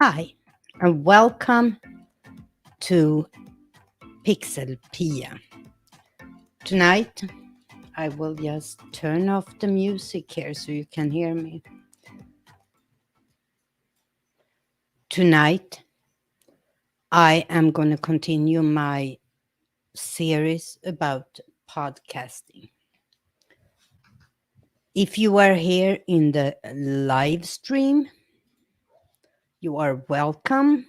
Hi, and welcome to pixelpia. Tonight, I will just turn off the music here so you can hear me. Tonight, I am going to continue my series about podcasting. If you are here in the live stream, you are welcome.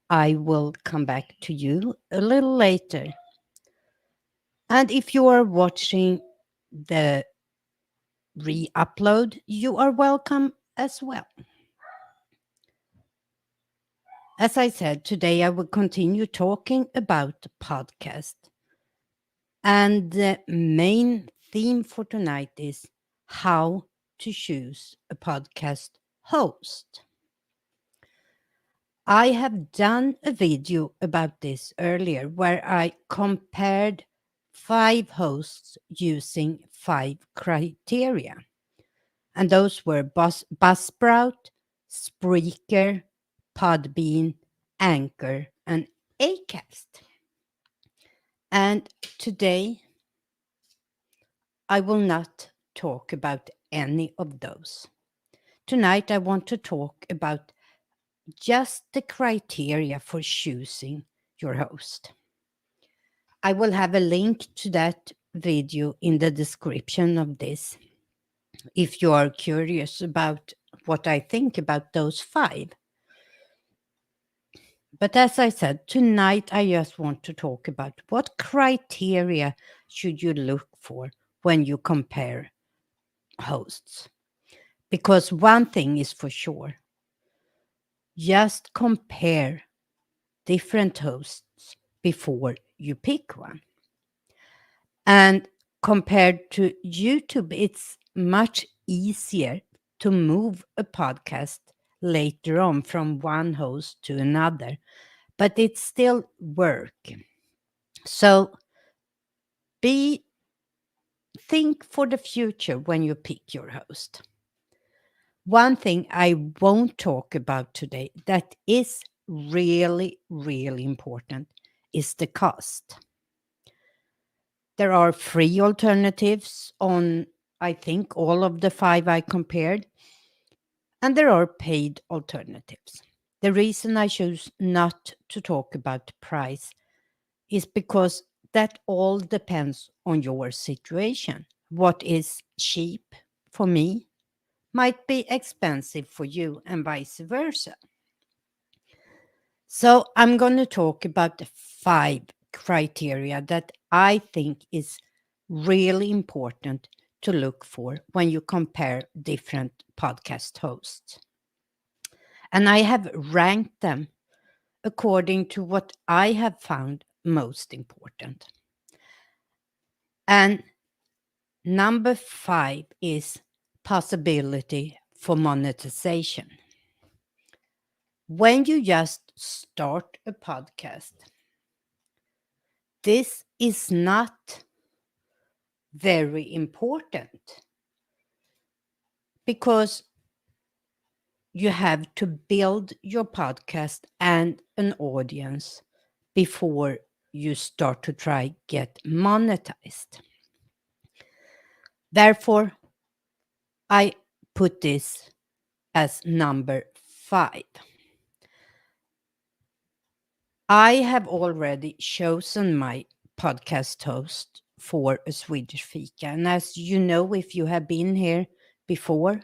I will come back to you a little later. And if you are watching the re-upload, you are welcome as well. As I said, today I will continue talking about the podcast. And the main theme for tonight is how to choose a podcast host. I have done a video about this earlier where I compared 5 hosts using 5 criteria. And those were Buzzsprout, Spreaker, Podbean, Anchor, and Acast. And today, I will not talk about any of those. Tonight, I want to talk about just the criteria for choosing your host. I will have a link to that video in the description of this if you are curious about what I think about those 5. But as I said, tonight I just want to talk about what criteria should you look for when you compare hosts. Because one thing is for sure, just compare different hosts before you pick one. And compared to YouTube, it's much easier to move a podcast later on from one host to another, but it's still work. So think for the future when you pick your host. One thing I won't talk about today that is really, really important is the cost. There are free alternatives on, I think, all of the 5 I compared, and there are paid alternatives. The reason I choose not to talk about price is because that all depends on your situation. What is cheap for me might be expensive for you and vice versa. So I'm going to talk about the 5 criteria that I think is really important to look for when you compare different podcast hosts. And I have ranked them according to what I have found most important. And number 5 is possibility for monetization. When you just start a podcast, this is not very important because you have to build your podcast and an audience before you start to try get monetized. Therefore, I put this as number 5. I have already chosen my podcast host for a Swedish fika. And as you know, if you have been here before,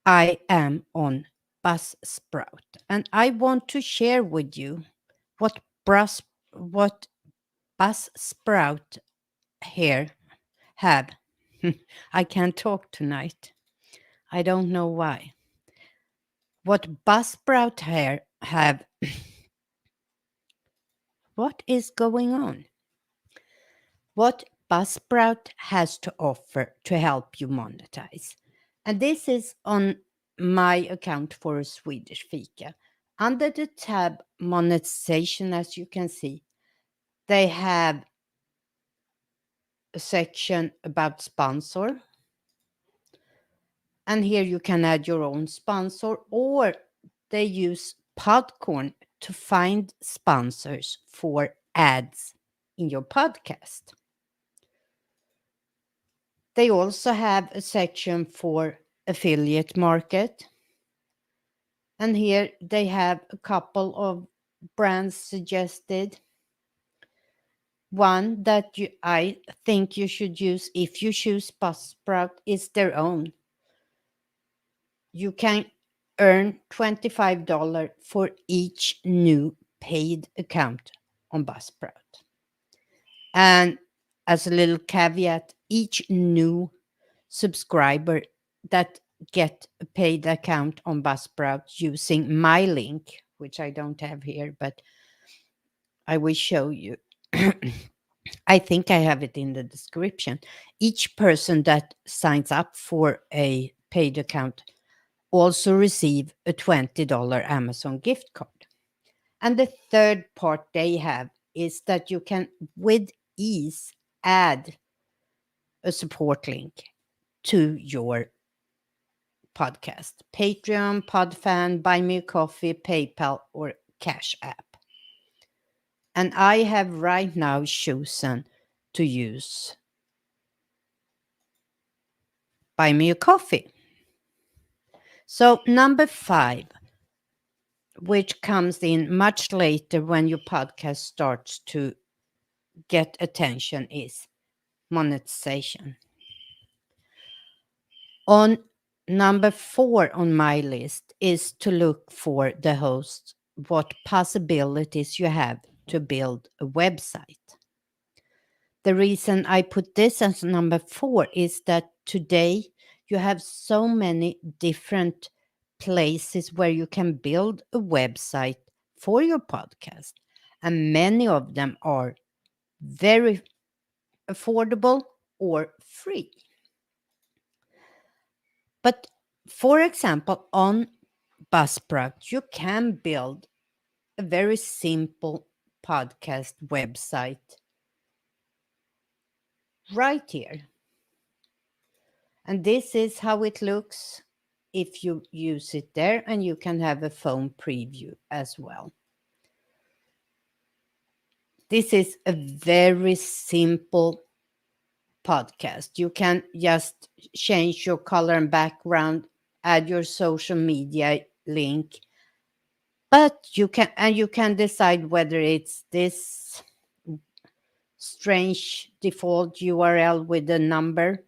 I am on Buzzsprout. And I want to share with you what Buzzsprout here have. I can't talk tonight. I don't know why. What Buzzsprout here have. What is going on? What Buzzsprout has to offer to help you monetize. And this is on my account for a Swedish fika. Under the tab monetization, as you can see, they have a section about sponsor. And here you can add your own sponsor, or they use Podcorn to find sponsors for ads in your podcast. They also have a section for affiliate market. And here they have a couple of brands suggested. One that I think you should use if you choose Buzzsprout is their own. You can earn $25 for each new paid account on Buzzsprout. And as a little caveat, each new subscriber that get a paid account on Buzzsprout using my link, which I don't have here, but I will show you. I think I have it in the description. Each person that signs up for a paid account also receive a $20 Amazon gift card. And the third part they have is that you can with ease add a support link to your podcast. Patreon, Podfan, Buy Me a Coffee, PayPal, or Cash App. And I have right now chosen to use Buy Me a Coffee. So number 5, which comes in much later when your podcast starts to get attention, is monetization. On number 4 on my list is to look for the host, what possibilities you have to build a website. The reason I put this as number 4 is that today you have so many different places where you can build a website for your podcast, and many of them are very affordable or free. But for example, on Buzzsprout, you can build a very simple podcast website right here. And this is how it looks if you use it there, and you can have a phone preview as well. This is a very simple podcast. You can just change your color and background, add your social media link, but you can decide whether it's this strange default URL with a number.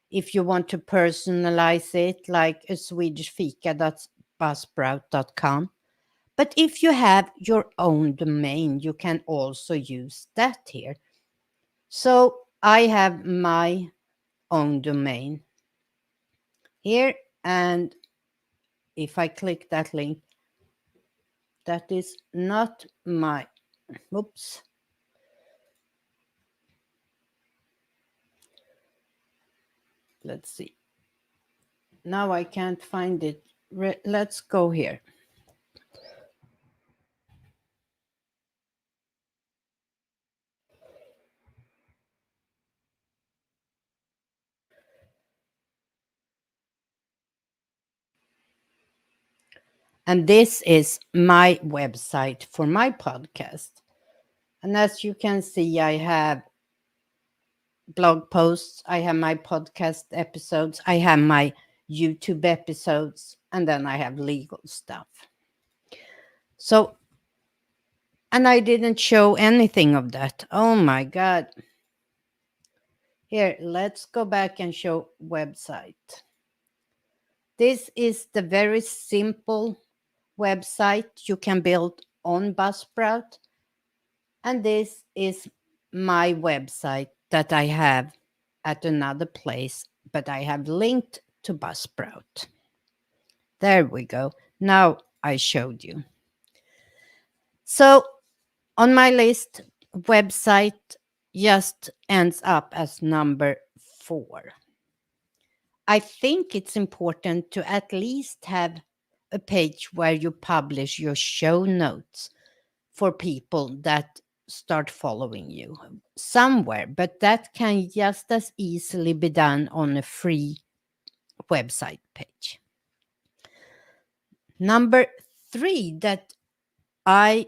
If you want to personalize it like a Swedish fika.buzzsprout.com. But if you have your own domain, you can also use that here. So I have my own domain here, and if I click that link, that is not my, oops. Let's see. Now I can't find it. Let's go here. And this is my website for my podcast. And as you can see, I have blog posts, I have my podcast episodes, I have my YouTube episodes, and then I have legal stuff. So, and I didn't show anything of that. Oh my God. Here, let's go back and show website. This is the very simple website you can build on Buzzsprout. And this is my website that I have at another place, but I have linked to Buzzsprout. There we go. Now I showed you. So on my list, website just ends up as number 4. I think it's important to at least have a page where you publish your show notes for people that start following you somewhere, but that can just as easily be done on a free website page. Number 3 that I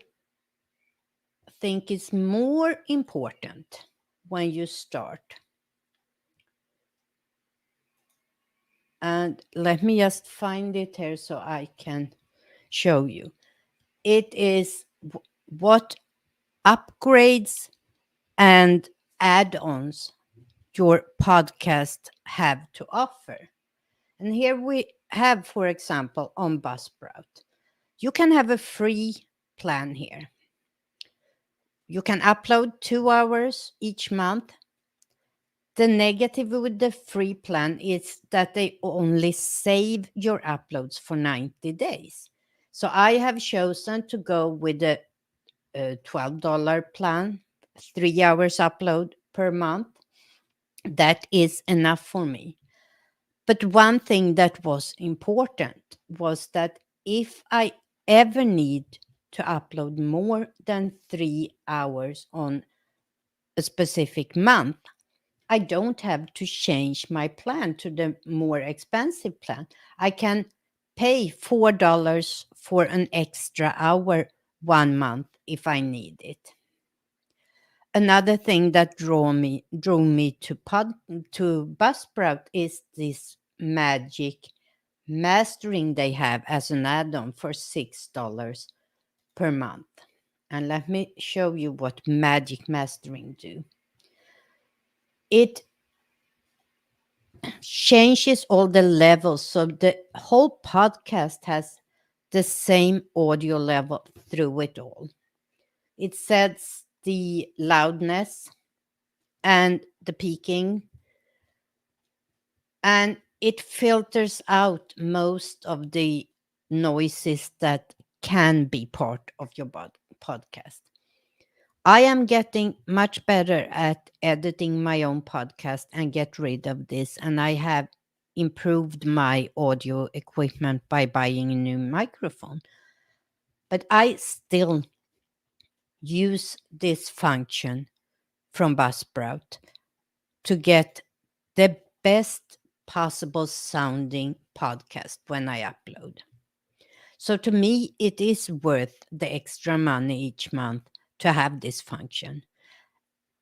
think is more important when you start. And let me just find it here so I can show you. It is what upgrades and add-ons your podcast have to offer. And here we have, for example, on Buzzsprout, you can have a free plan here. You can upload 2 hours each month. The negative with the free plan is that they only save your uploads for 90 days. So I have chosen to go with the $12 plan, 3 hours upload per month. That is enough for me. But one thing that was important was that if I ever need to upload more than 3 hours on a specific month, I don't have to change my plan to the more expensive plan. I can pay $4 for an extra hour 1 month if I need it. Another thing that drew me to Buzzsprout is this magic mastering they have as an add-on for $6 per month. And let me show you what magic mastering do. It changes all the levels so the whole podcast has the same audio level through it all. It sets the loudness and the peaking, and it filters out most of the noises that can be part of your podcast. I am getting much better at editing my own podcast and get rid of this, and I have improved my audio equipment by buying a new microphone. But I still use this function from Buzzsprout to get the best possible sounding podcast when I upload. So to me, it is worth the extra money each month to have this function.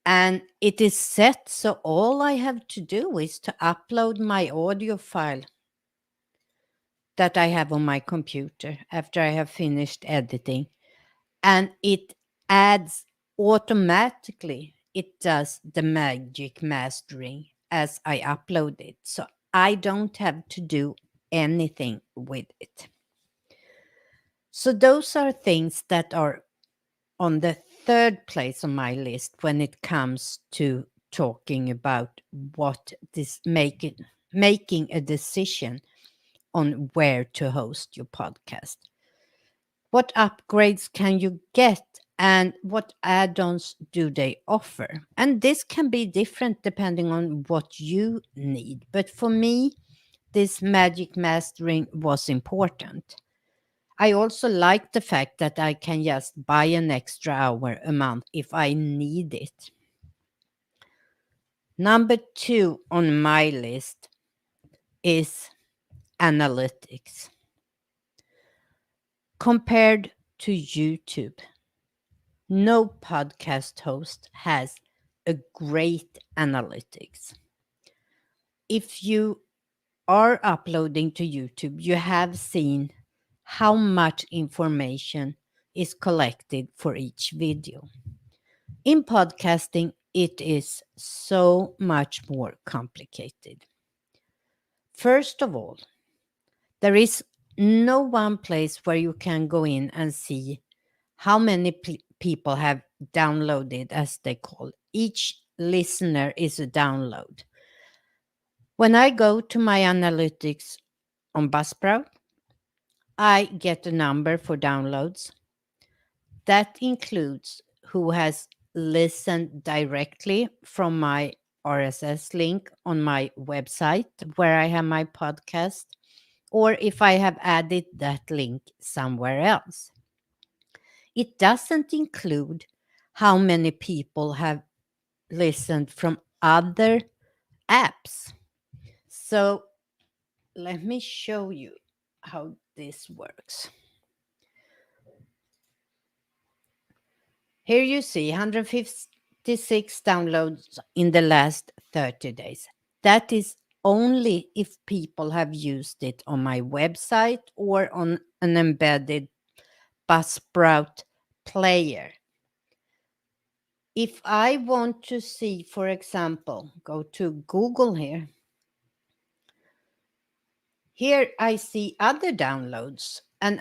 And it is set so all I have to do is to upload my audio file that I have on my computer after I have finished editing. And it adds automatically, it does the magic mastering as I upload it. So I don't have to do anything with it. So those are things that are on the third place on my list when it comes to talking about what this making a decision on where to host your podcast. What upgrades can you get and what add-ons do they offer? And this can be different depending on what you need. But for me, this magic mastering was important. I also like the fact that I can just buy an extra hour a month if I need it. Number 2 on my list is analytics. Compared to YouTube, no podcast host has a great analytics. If you are uploading to YouTube, you have seen how much information is collected for each video. In podcasting, it is so much more complicated. First of all, there is no one place where you can go in and see how many people have downloaded, as they call. Each listener is a download. When I go to my analytics on Buzzsprout, I get a number for downloads. That includes who has listened directly from my RSS link on my website where I have my podcast, or if I have added that link somewhere else. It doesn't include how many people have listened from other apps. So let me show you how this works. Here you see 156 downloads in the last 30 days. That is only if people have used it on my website or on an embedded Buzzsprout player. If I want to see, for example, go to Google here. Here I see other downloads and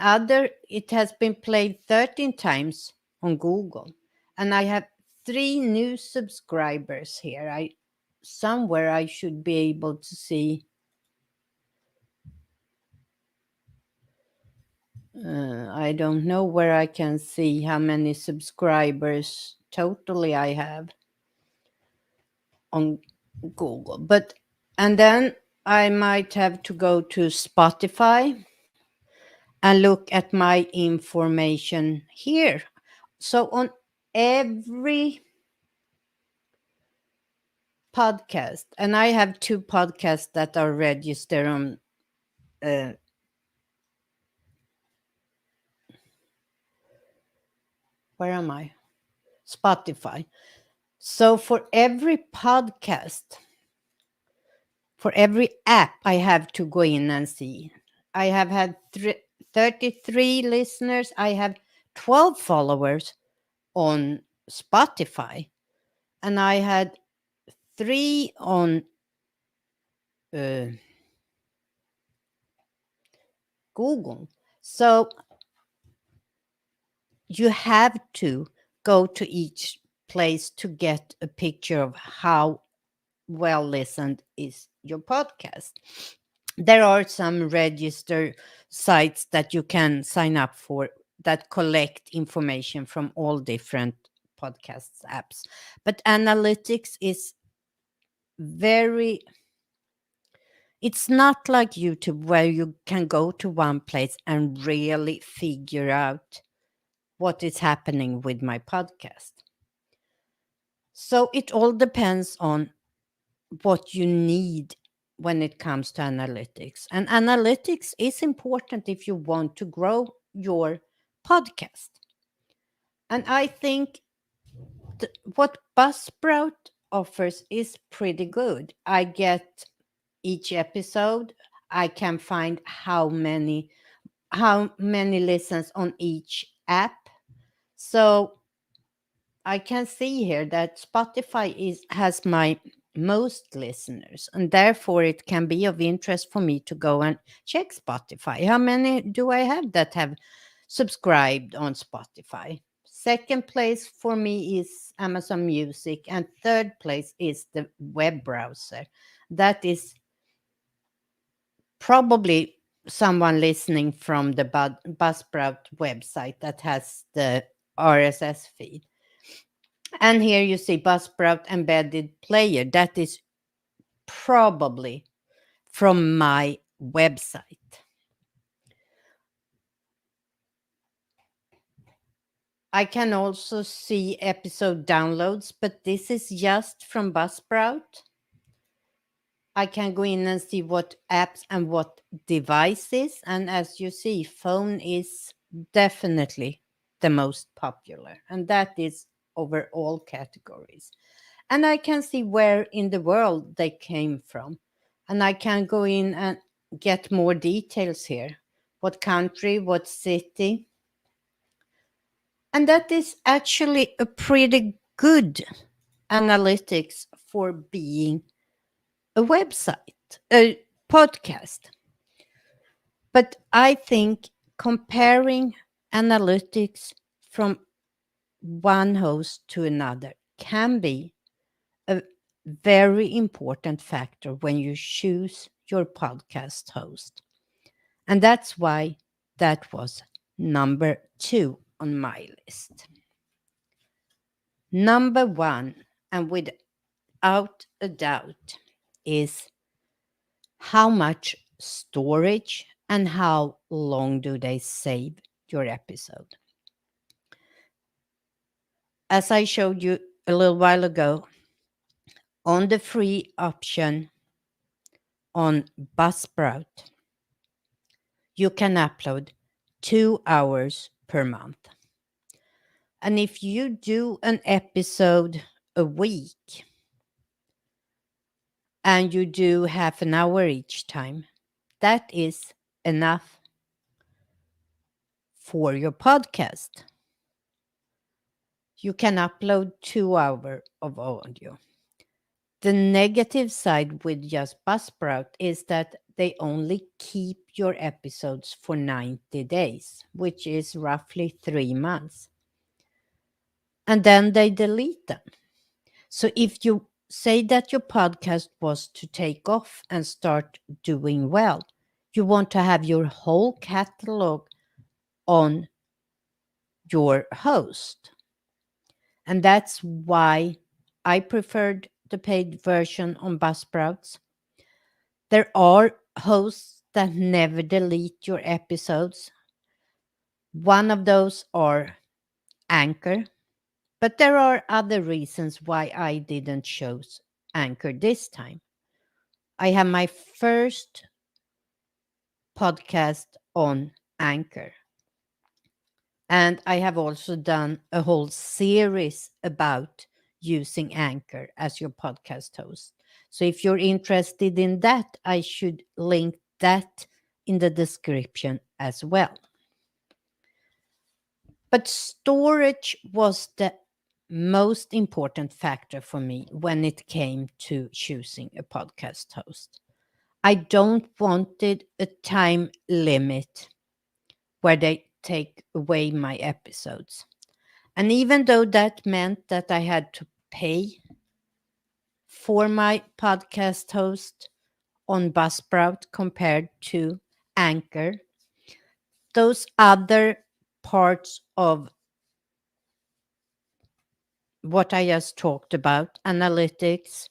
it has been played 13 times on Google. And I have 3 new subscribers here. Somewhere I should be able to see. I don't know where I can see how many subscribers totally I have on Google. And then I might have to go to Spotify and look at my information here. So on every podcast, and I have 2 podcasts that are registered on where am I? Spotify. So for every podcast, for every app, I have to go in and see. I have had 33 listeners. I have 12 followers on Spotify, and I had 3 on Google. So you have to go to each place to get a picture of how well listened is your podcast. There are some register sites that you can sign up for that collect information from all different podcasts apps. But analytics is very, it's not like YouTube where you can go to one place and really figure out what is happening with my podcast. So it all depends on what you need when it comes to analytics. And analytics is important if you want to grow your podcast. And I think what Buzzsprout offers is pretty good. I get each episode, I can find how many listens on each app. So I can see here that Spotify has my most listeners, and therefore it can be of interest for me to go and check Spotify. How many do I have that have subscribed on Spotify? Second place for me is Amazon Music, and third place is the web browser. That is probably someone listening from the Buzzsprout website that has the RSS feed. And here you see Buzzsprout embedded player. That is probably from my website. I can also see episode downloads, but this is just from Buzzsprout. I can go in and see what apps and what devices. And as you see, phone is definitely the most popular. And that is over all categories. And I can see where in the world they came from. And I can go in and get more details here. What country, what city. And that is actually a pretty good analytics for being a website, a podcast. But I think comparing analytics from one host to another can be a very important factor when you choose your podcast host. And that's why that was number 2 on my list. Number 1, and without a doubt, is how much storage and how long do they save your episode. As I showed you a little while ago, on the free option on Buzzsprout, you can upload 2 hours per month. And if you do an episode a week and you do half an hour each time, that is enough for your podcast. You can upload 2 hours of audio. The negative side with just Buzzsprout is that they only keep your episodes for 90 days, which is roughly 3 months. And then they delete them. So if you say that your podcast was to take off and start doing well, you want to have your whole catalog on your host. And that's why I preferred the paid version on Buzzsprouts. There are hosts that never delete your episodes. One of those are Anchor, but there are other reasons why I didn't choose Anchor this time. I have my first podcast on Anchor. And I have also done a whole series about using Anchor as your podcast host. So if you're interested in that, I should link that in the description as well. But storage was the most important factor for me when it came to choosing a podcast host. I don't wanted a time limit where they take away my episodes. And even though that meant that I had to pay for my podcast host on Buzzsprout compared to Anchor, those other parts of what I just talked about, analytics,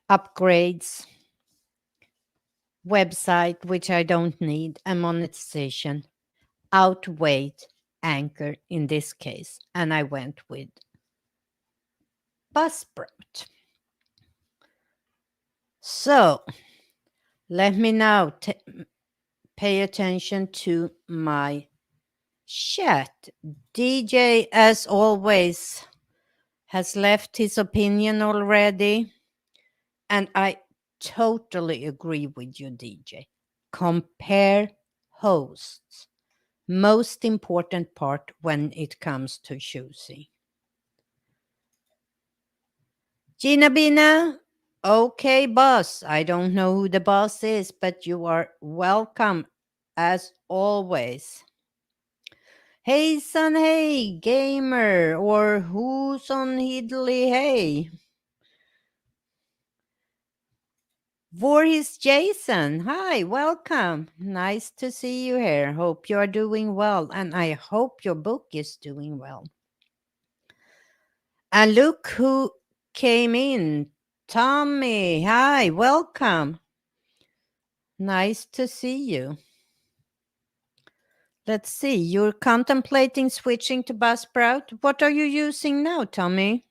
upgrades, website, which I don't need, and monetization, outweighed Anchor in this case. And I went with Buzzsprout. So let me now pay attention to my chat. DJ, as always, has left his opinion already. And I totally agree with you, DJ. Compare hosts. Most important part when it comes to choosing. Gina Bina, okay, boss. I don't know who the boss is, but you are welcome as always. Hey, son, hey, gamer, or who's on Hiddly, hey. Voorhees Jason, hi, welcome. Nice to see you here. Hope you are doing well, and I hope your book is doing well. And look who came in. Tommy, hi, welcome. Nice to see you. Let's see, you're contemplating switching to Buzzsprout. What are you using now, Tommy?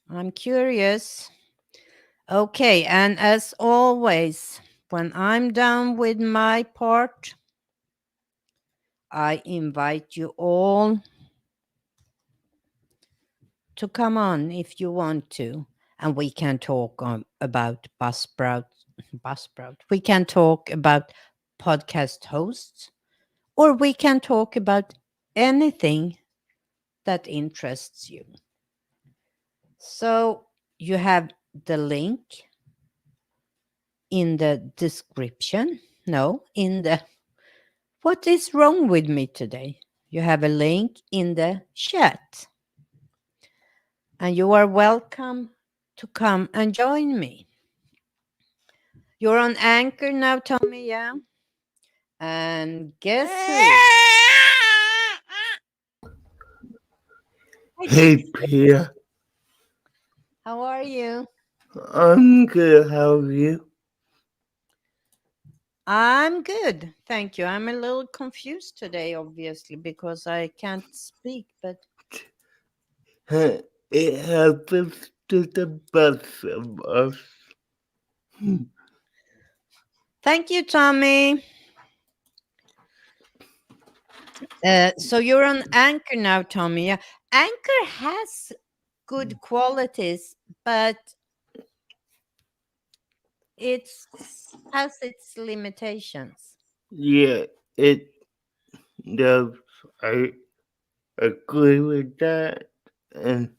I'm curious. Okay, and as always, when I'm done with my part, I invite you all to come on if you want to, and we can talk about Buzzsprout. We can talk about podcast hosts, or we can talk about anything that interests you. So you have the link in the description. No, in the... What is wrong with me today? You have a link in the chat. And you are welcome to come and join me. You're on Anchor now, Tommy, yeah? And guess who? Hey, Pia. How are you? I'm good. How are you? I'm good, thank you. I'm a little confused today, obviously, because I can't speak, but It happens to the best of us. Thank you, Tommy. So you're on Anchor now, Tommy. Yeah. Anchor has good qualities, but it has its limitations. Yeah, it does. I agree with that. And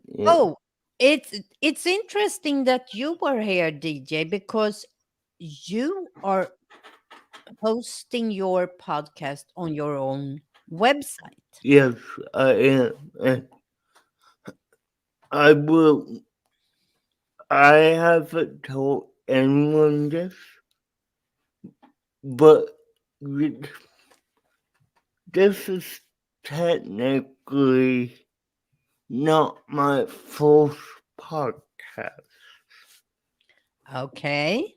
yeah, Oh, it's interesting that you were here, DJ, because you are hosting your podcast on your own website. yes, I am. And I will. I haven't told anyone this, but this is technically not my first podcast. Okay.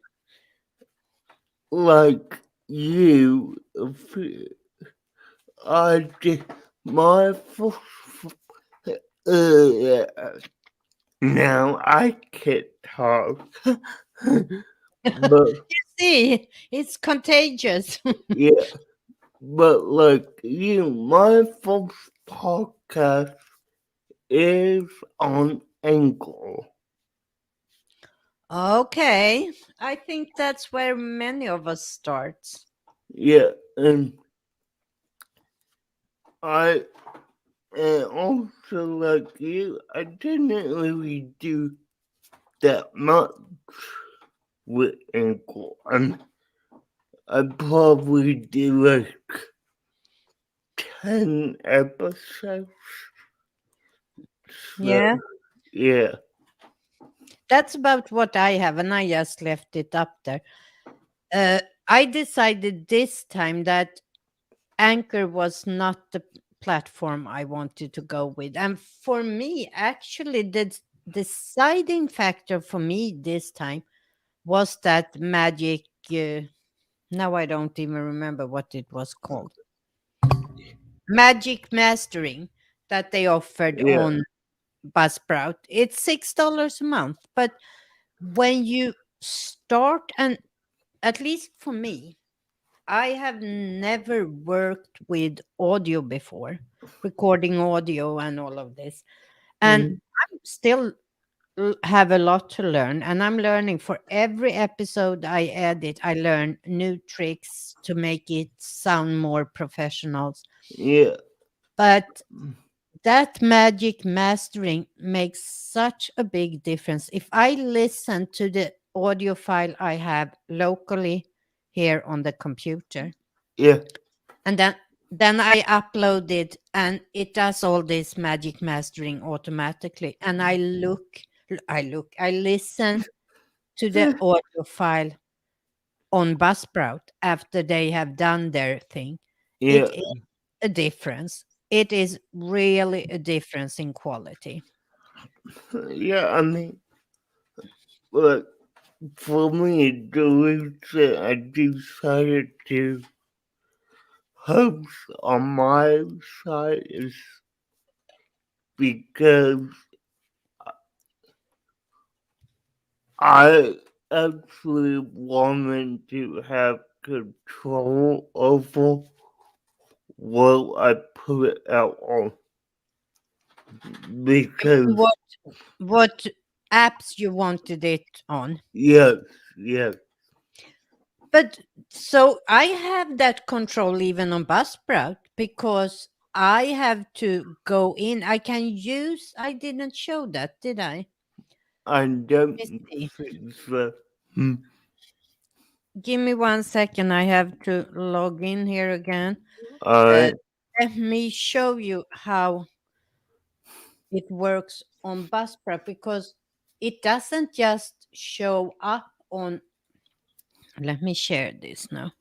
Like you, I did my first. Uh, now I can't talk, but You see, it's contagious. yeah, but like you, my first podcast is on Anchor. Okay. I think that's where many of us start. Yeah, and I and also like you, I didn't really do that much with Anchor. I probably did like 10 episodes. So Yeah. yeah, That's about what I have, and I just left it up there. Uh, I decided this time that Anchor was not the platform I wanted to go with. And for me, actually, the deciding factor for me this time was that magic. Now I don't even remember what it was called. Magic mastering that they offered yeah, on Buzzsprout. It's $6 a month, but when you start, and at least for me, I have never worked with audio before, recording audio and all of this. And mhm, I'm still have a lot to learn, and I'm learning for every episode I edit. I learn new tricks to make it sound more professional. yeah, But that magic mastering makes such a big difference. If I listen to the audio file I have locally here on the computer, yeah, and then I upload it, and it does all this magic mastering automatically. And I listen to the audio file on Buzzsprout after they have done their thing. yeah, It is a difference. It is really a difference in quality. yeah. I mean, look, for me, the reason I decided to host on my site is because I actually wanted to have control over what I put out on because What apps you wanted it on? yes, yes, But so I have that control even on Buzzsprout because I have to go in. I can use. I didn't show that, did I? I Let me don't see. think so. Hmm. Give me 1 second. I have to log in here again. Uh, Alright, Let me show you how it works on Buzzsprout because it doesn't just show up on. Let me share this now.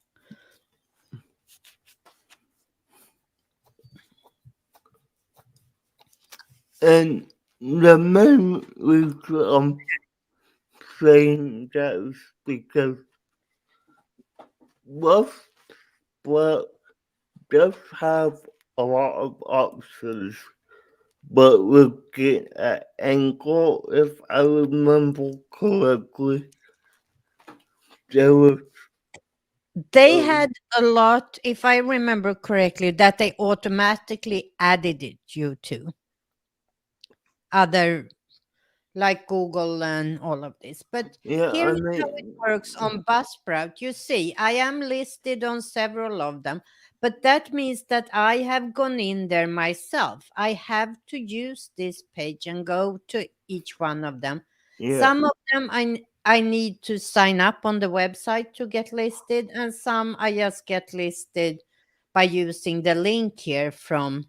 and the main reason I'm saying that is because most well does have a lot of options but looking at Angle, if I remember correctly, there was They uh, had a lot, if I remember correctly, that they automatically added it you to other, like Google and all of this. But yeah, here I is how it mean, works on Buzzsprout. You see, I am listed on several of them, but that means that I have gone in there myself. I have to use this page and go to each one of them. yeah, Some of them I need to sign up on the website to get listed, and some I just get listed by using the link here from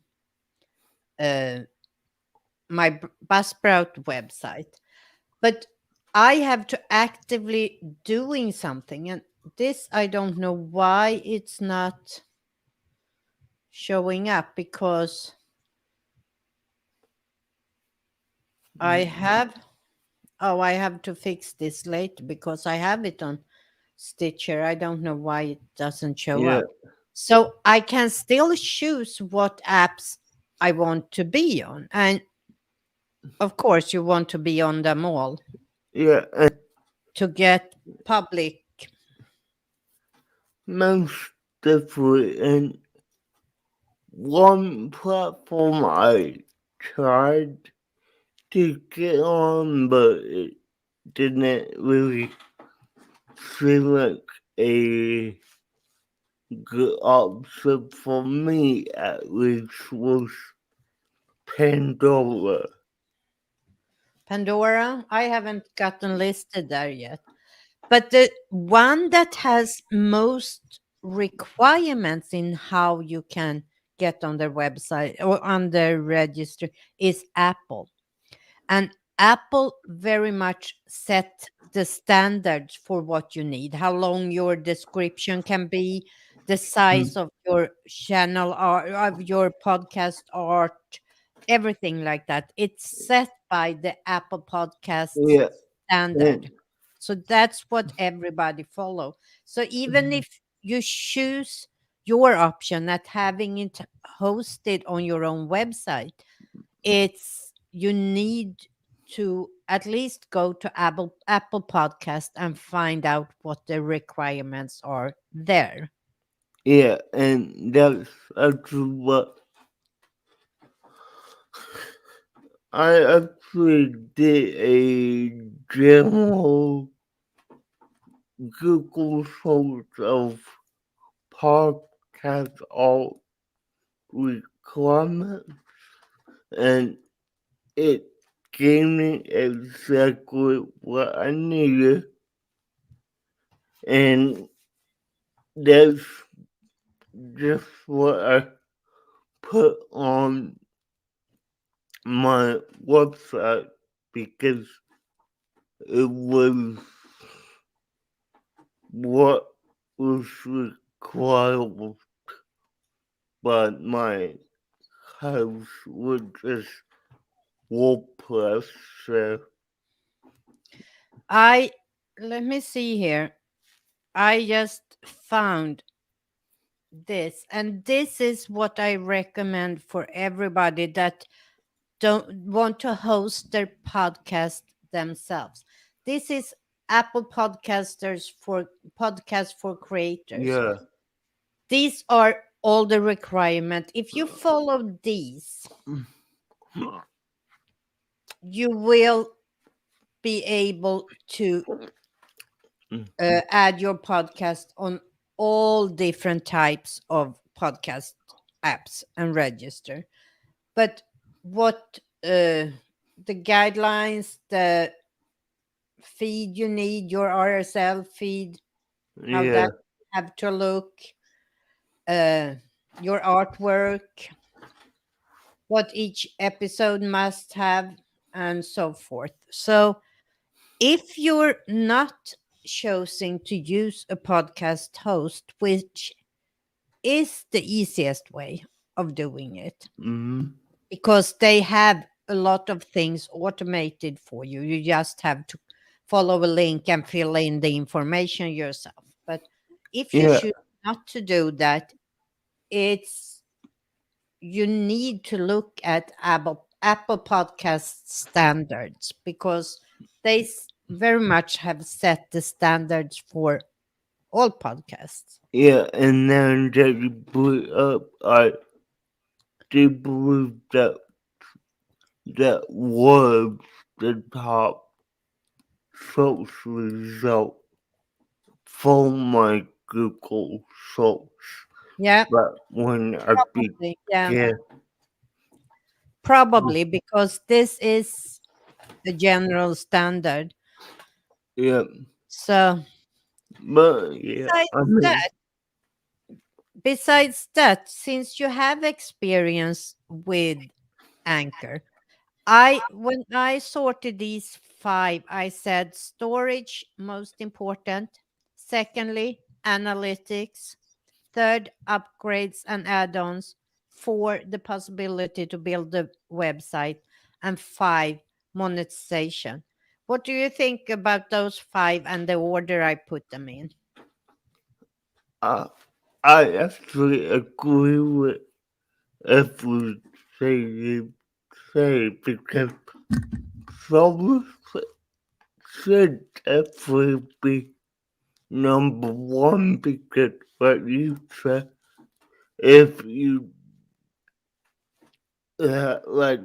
uh, my Buzzsprout website. But I have to actively doing something, and this I don't know why it's not showing up, because I have, oh, I have to fix this later because I have it on Stitcher. I don't know why it doesn't show yeah, up. So I can still choose what apps I want to be on, and of course you want to be on them all yeah. And to get public. most definitely, and one platform I tried to get on, but it didn't really feel like a good option for me, at least, was Pandora. Pandora, I haven't gotten listed there yet. But the one that has most requirements in how you can get on their website or on their register is Apple. And Apple very much set the standards for what you need, how long your description can be, the size Mm, of your channel or of your podcast art, everything like that. It's set by the Apple Podcasts yeah, standard. and So that's what everybody follow. So even if you choose your option at having it hosted on your own website, it's you need to at least go to Apple Podcast and find out what the requirements are there. yeah, and that's actually what I actually did a general Google search of podcast all requirements, and it gave me exactly what I needed, and that's just what I put on my website because it was what was required by my house, which is WordPress. So, I Let me see here. I just found this, and this is what I recommend for everybody that don't want to host their podcast themselves. This is Apple Podcasters for Podcast for Creators. yeah, These are all the requirement. If you follow these, you will be able to add your podcast on all different types of podcast apps and register. But what the guidelines, the feed you need, your RSL feed, how yeah, that have to look, uh, your artwork, what each episode must have, and so forth. So, if you're not choosing to use a podcast host, which is the easiest way of doing it, mm, because they have a lot of things automated for you. You just have to follow a link and fill in the information yourself. But if you yeah, choose not to do that, it's you need to look at Apple Podcast standards because they very much have set the standards for all podcasts. Yeah, and then they put up, I do believe that was the top search result for my Google search. Yeah, But when I probably. Yeah, began, probably because this is the general standard. yeah, So, but yeah, besides I mean, that, since you have experience with Anchor, I when I sorted these five, I said storage most important, secondly, analytics, third, upgrades and add-ons, four, the possibility to build the website, and five, monetization. What do you think about those five and the order I put them in? I, I actually agree with everything you say because trouble should definitely be number one because what you said, if you like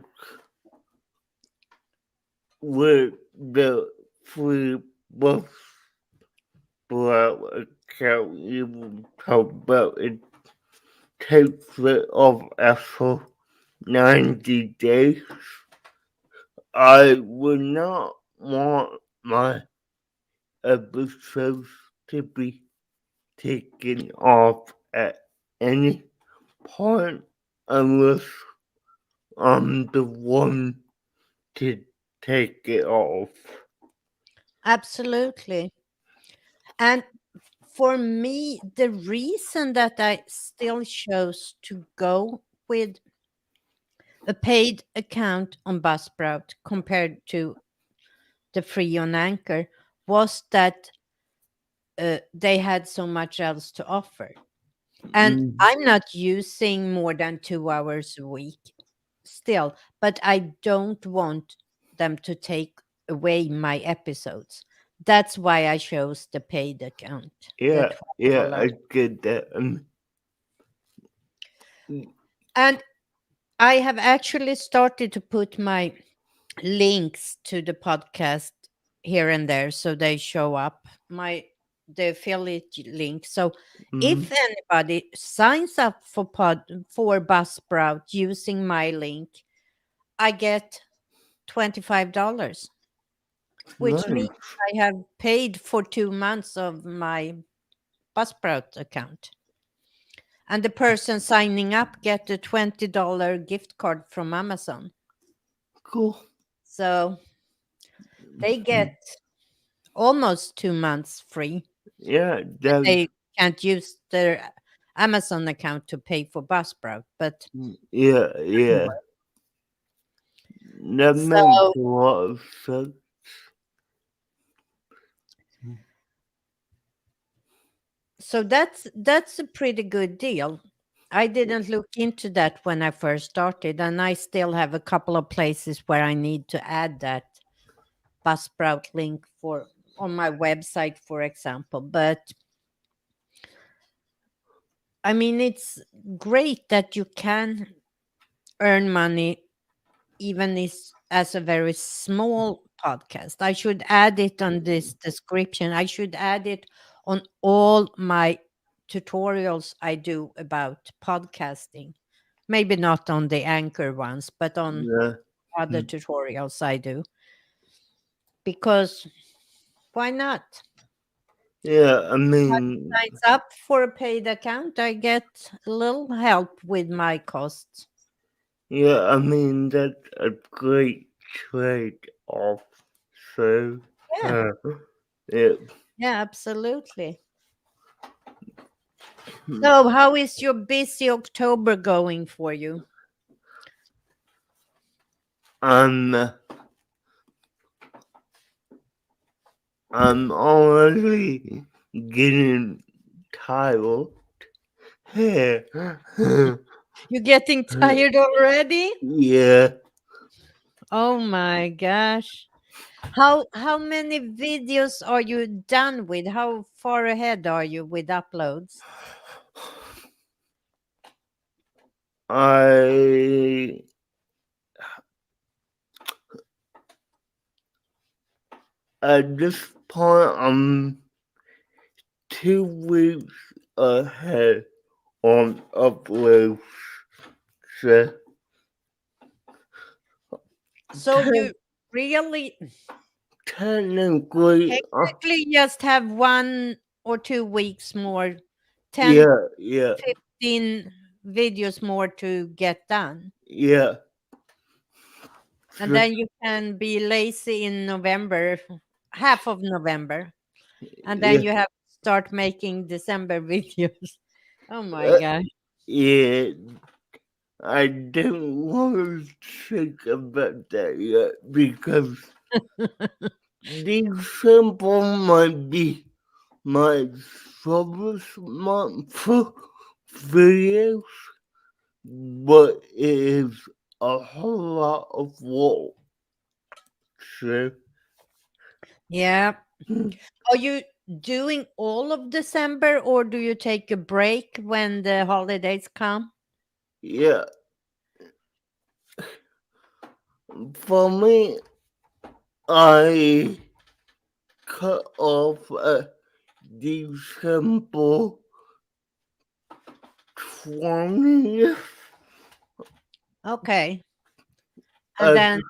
with the free bus account you talk about, it takes it off after 90 days. I would not want my episodes to be taken off at any point unless I'm the one to take it off. Absolutely. And for me, the reason that I still chose to go with a paid account on Buzzsprout compared to the free on Anchor was that they had so much else to offer. And Mm, I'm not using more than 2 hours a week still, but I don't want them to take away my episodes. That's why I chose the paid account, the yeah, yeah, $12. I get that. And I have actually started to put my links to the podcast here and there so they show up, my the affiliate link. So mm, if anybody signs up for Buzzsprout using my link, I get $25, which means nice. I have paid for 2 months of my Buzzsprout account. And the person signing up get a $20 gift card from Amazon. Cool. So they Mm, get almost 2 months free. yeah, But that, they can't use their Amazon account to pay for Buzzsprout. But yeah, yeah. anyway, That makes so a lot of sense. that's a pretty good deal. I didn't look into that when I first started, and I still have a couple of places where I need to add that Buzzsprout link for on my website, for example. But I mean, it's great that you can earn money even as a very small podcast. I should add it on this description. I should add it on all my tutorials I do about podcasting. Maybe not on the anchor ones, but on Yeah, other mm, tutorials I do. Because why not? yeah. I Everybody mean, signs up for a paid account, I get a little help with my costs. yeah. I mean that's a great trade-off. So, Yeah, uh, yeah. yeah, absolutely. Hmm, So, how is your busy October going for you? I'm I'm already getting tired. Yeah. You're getting tired already? Yeah. Oh my gosh. How many videos are you done with? How far ahead are you with uploads? I at this point I'm 2 weeks ahead on uploads. So So te- you really technically, technically just have 1 or 2 weeks more, 10, yeah, yeah, 15 videos more to get done. yeah, And so, then you can be lazy in November, half of November. And then yeah, you have to start making December videos. Oh my uh, gosh. yeah. I don't want to think about that yet because December might be my strongest month for videos, but it is a whole lot of work. So, Yeah. Are you doing all of December or do you take a break when the holidays come? yeah, for me, I cut off December 20th. Okay. And Uh, then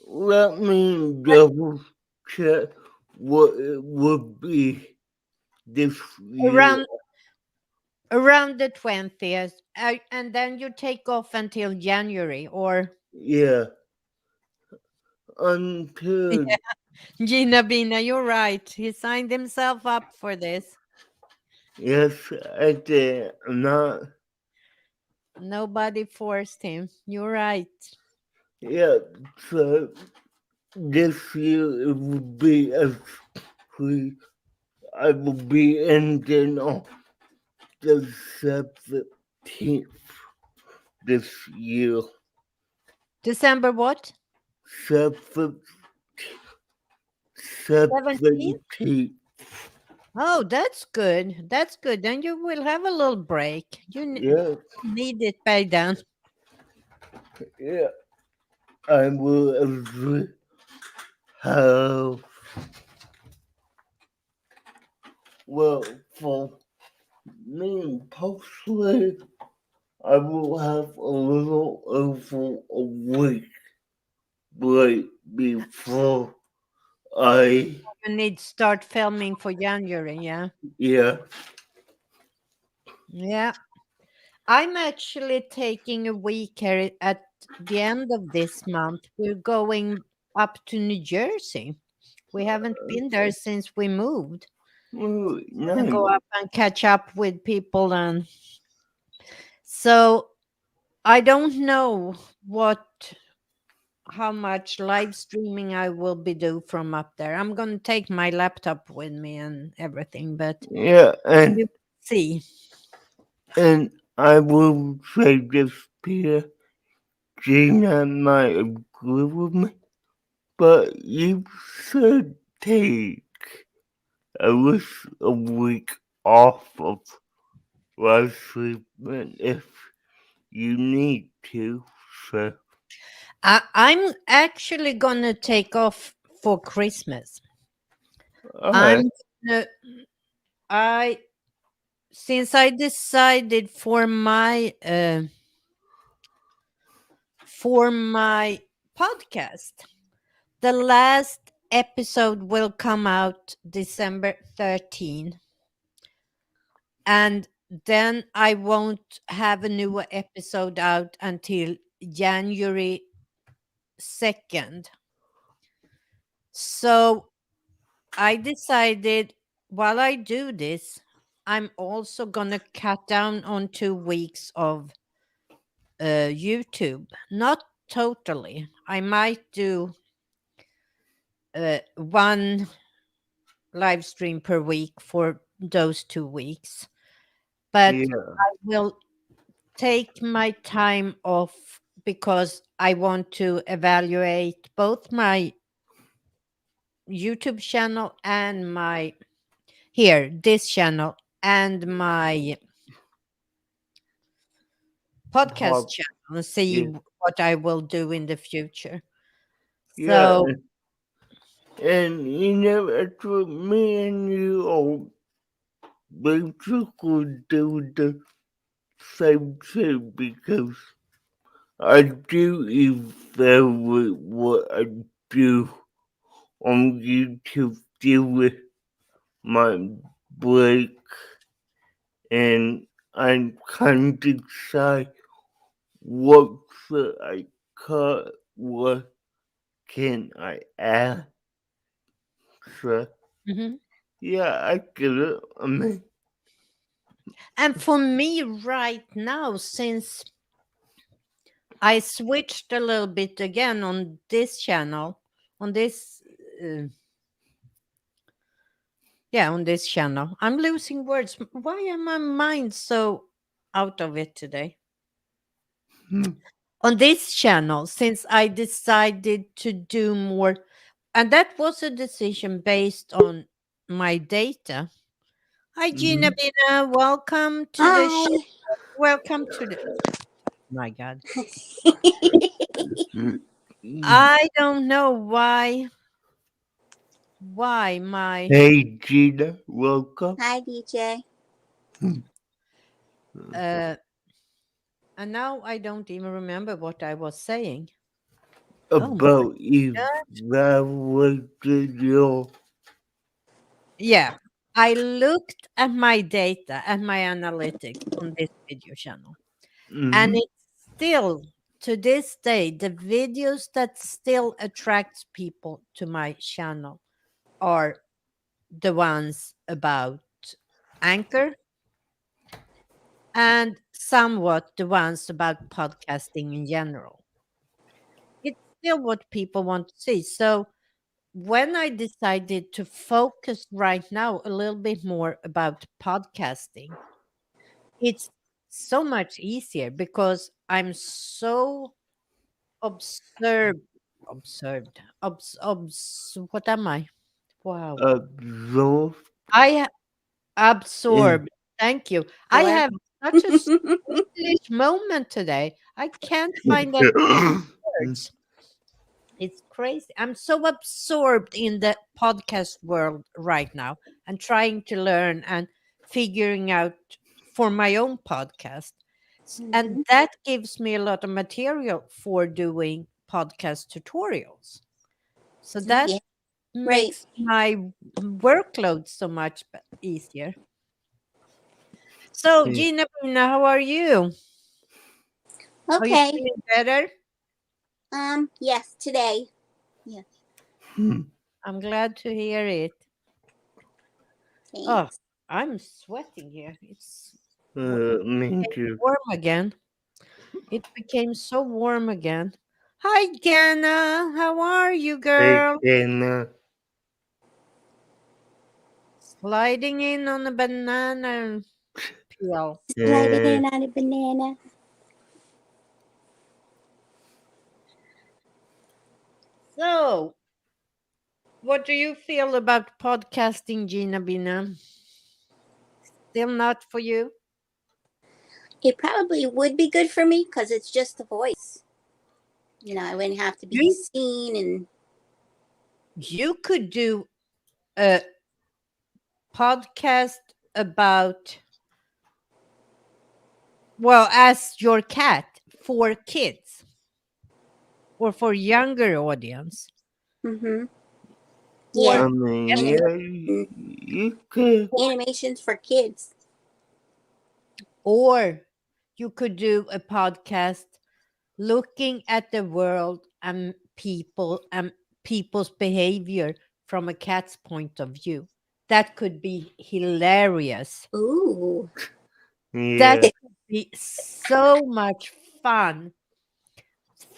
Let me but double check what it would be this year. around around the 20th, and then you take off until January or Yeah, until Gina Bina, you're right. He signed himself up for this. yes, I did not. Nobody forced him. You're right. Yeah, so this year it would be a free. I will be ending on the 17th this year. December what? 7th, 17th? 17th. Oh, that's good. That's good. Then you will have a little break. You Yeah, need it by then. yeah. I will have, well, for me personally, I will have a little over a week break before I, You need to start filming for January. Yeah. yeah, Yeah. I'm actually taking a week here at the end of this month. We're going up to New Jersey. We haven't been there since we moved. oh, Gonna nice, go up and catch up with people, and so I don't know what how much live streaming I will be do from up there. I'm gonna take my laptop with me and everything, but yeah, we will see. and I will say this, Peter, Gina might agree with me, but you should take at least a week off of live treatment if you need to. So, I'm actually gonna take off for Christmas. alright, I'm gonna, I since I decided for my podcast, the last episode will come out December 13, and then I won't have a new episode out until January 2nd. So I decided while I do this, I'm also gonna cut down on 2 weeks of YouTube. Not totally. I might do one live stream per week for those 2 weeks, but yeah, I will take my time off because I want to evaluate both my YouTube channel and my here, this channel and my podcast Hop, channel and see yeah, what I will do in the future. yeah, So, and that's what me and you all basically do the same thing because I do evaluate what I do on YouTube during my break, and I kind of decide what should I cut, what can I add. So, mhm. yeah, I get it. I mean, And for me right now, since I switched a little bit again on this channel, on this, uh, yeah, on this channel, I'm losing words. Why am my mind so out of it today? hmm, On this channel, since I decided to do more, and that was a decision based on my data. Hi, Gina mhm, Bina. Welcome to the show. Hi. Welcome to the. My God. mhm. I don't know why my Hey, Gina, welcome. Hi, DJ. uh and now I don't even remember what I was saying. Oh my About God. evaluating your. Yeah. I looked at my data and my analytics on this video channel. And Mhm, it's still to this day the videos that still attracts people to my channel are the ones about Anchor and somewhat the ones about podcasting in general. It's still what people want to see. So when I decided to focus right now a little bit more about podcasting, it's so much easier because I'm so observed, what am I? Wow. absorb I in. absorbed. Thank you. I Or have such a English moment today. I can't find any words. It's crazy. I'm so absorbed in the podcast world right now and trying to learn and figuring out for my own podcast. And Mhm. that gives me a lot of material for doing podcast tutorials. So Oh, that yeah. Great. makes my workload so much easier. So, Gina, Pina, how are you? Are you Okay. feeling better? Yes, today. Yeah. I'm glad to hear it. Oh, Thanks. I'm sweating here. Me Became too. warm again. It became so warm again. Hi, Jana. How are you, Hey, girl? Dana. Sliding in on a banana peel. Sliding Uh, in on a banana. So, what do you feel about podcasting, Gina Bina? Still not for you? It probably would be good for me because it's just a voice. I wouldn't have to be You seen and. you could do a podcast about, well, as your cat for kids or for younger audience, Mm-hmm. or Yeah. I mean, get Animation, yeah, you could. animations for kids. or you could do a podcast looking at the world and people's behavior from a cat's point of view. That could be hilarious. Ooh. That Yeah. could be so much fun.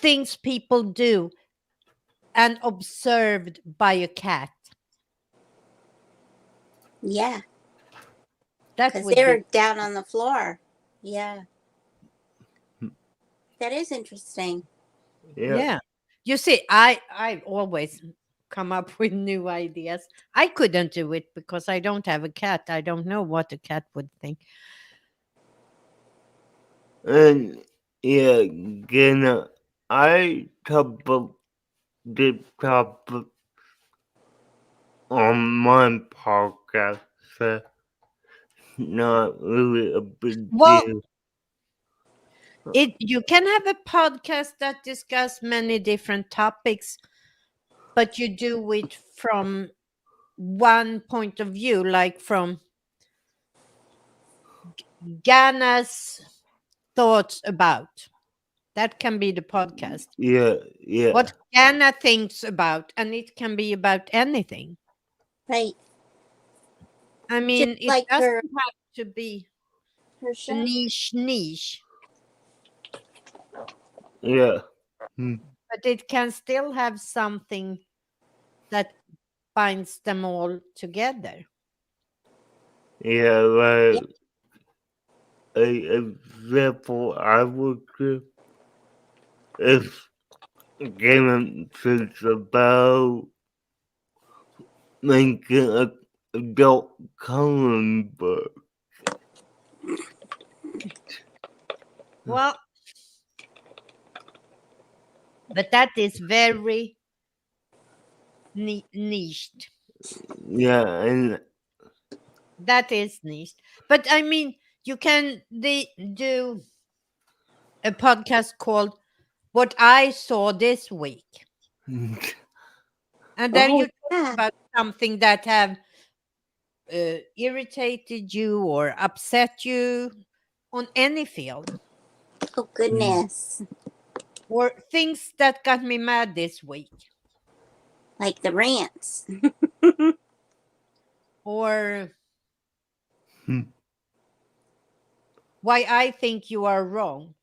Things people do and observed by a cat. Yeah. That Because would they're be down on the floor. Yeah. That is interesting. Yeah. Yeah. You see, I always come up with new ideas. I couldn't do it because I don't have a cat. I don't know what a cat would think. And yeah, again, I covered the topic on my podcast, so not really a big Well, deal. it you can have a podcast that discuss many different topics, but you do it from one point of view, like from Ghana's thoughts about. That can be the podcast. Yeah, yeah, What Ghana thinks about, and it can be about anything. Right. I Just mean, it like doesn't her have to be her a show. niche, yeah. Hmm. but it can still have something that binds them all together. Yeah, Yeah. like a example I would give is Game it's about making a adult coloring book. Well, but that is very niched. Yeah, and That is niched. But I mean, you can do a podcast called "What I Saw This Week," and then Oh you talk yeah. about something that have irritated you or upset you on any field, Oh goodness. or things that got me mad this week, Like the rants. or why I think you are wrong.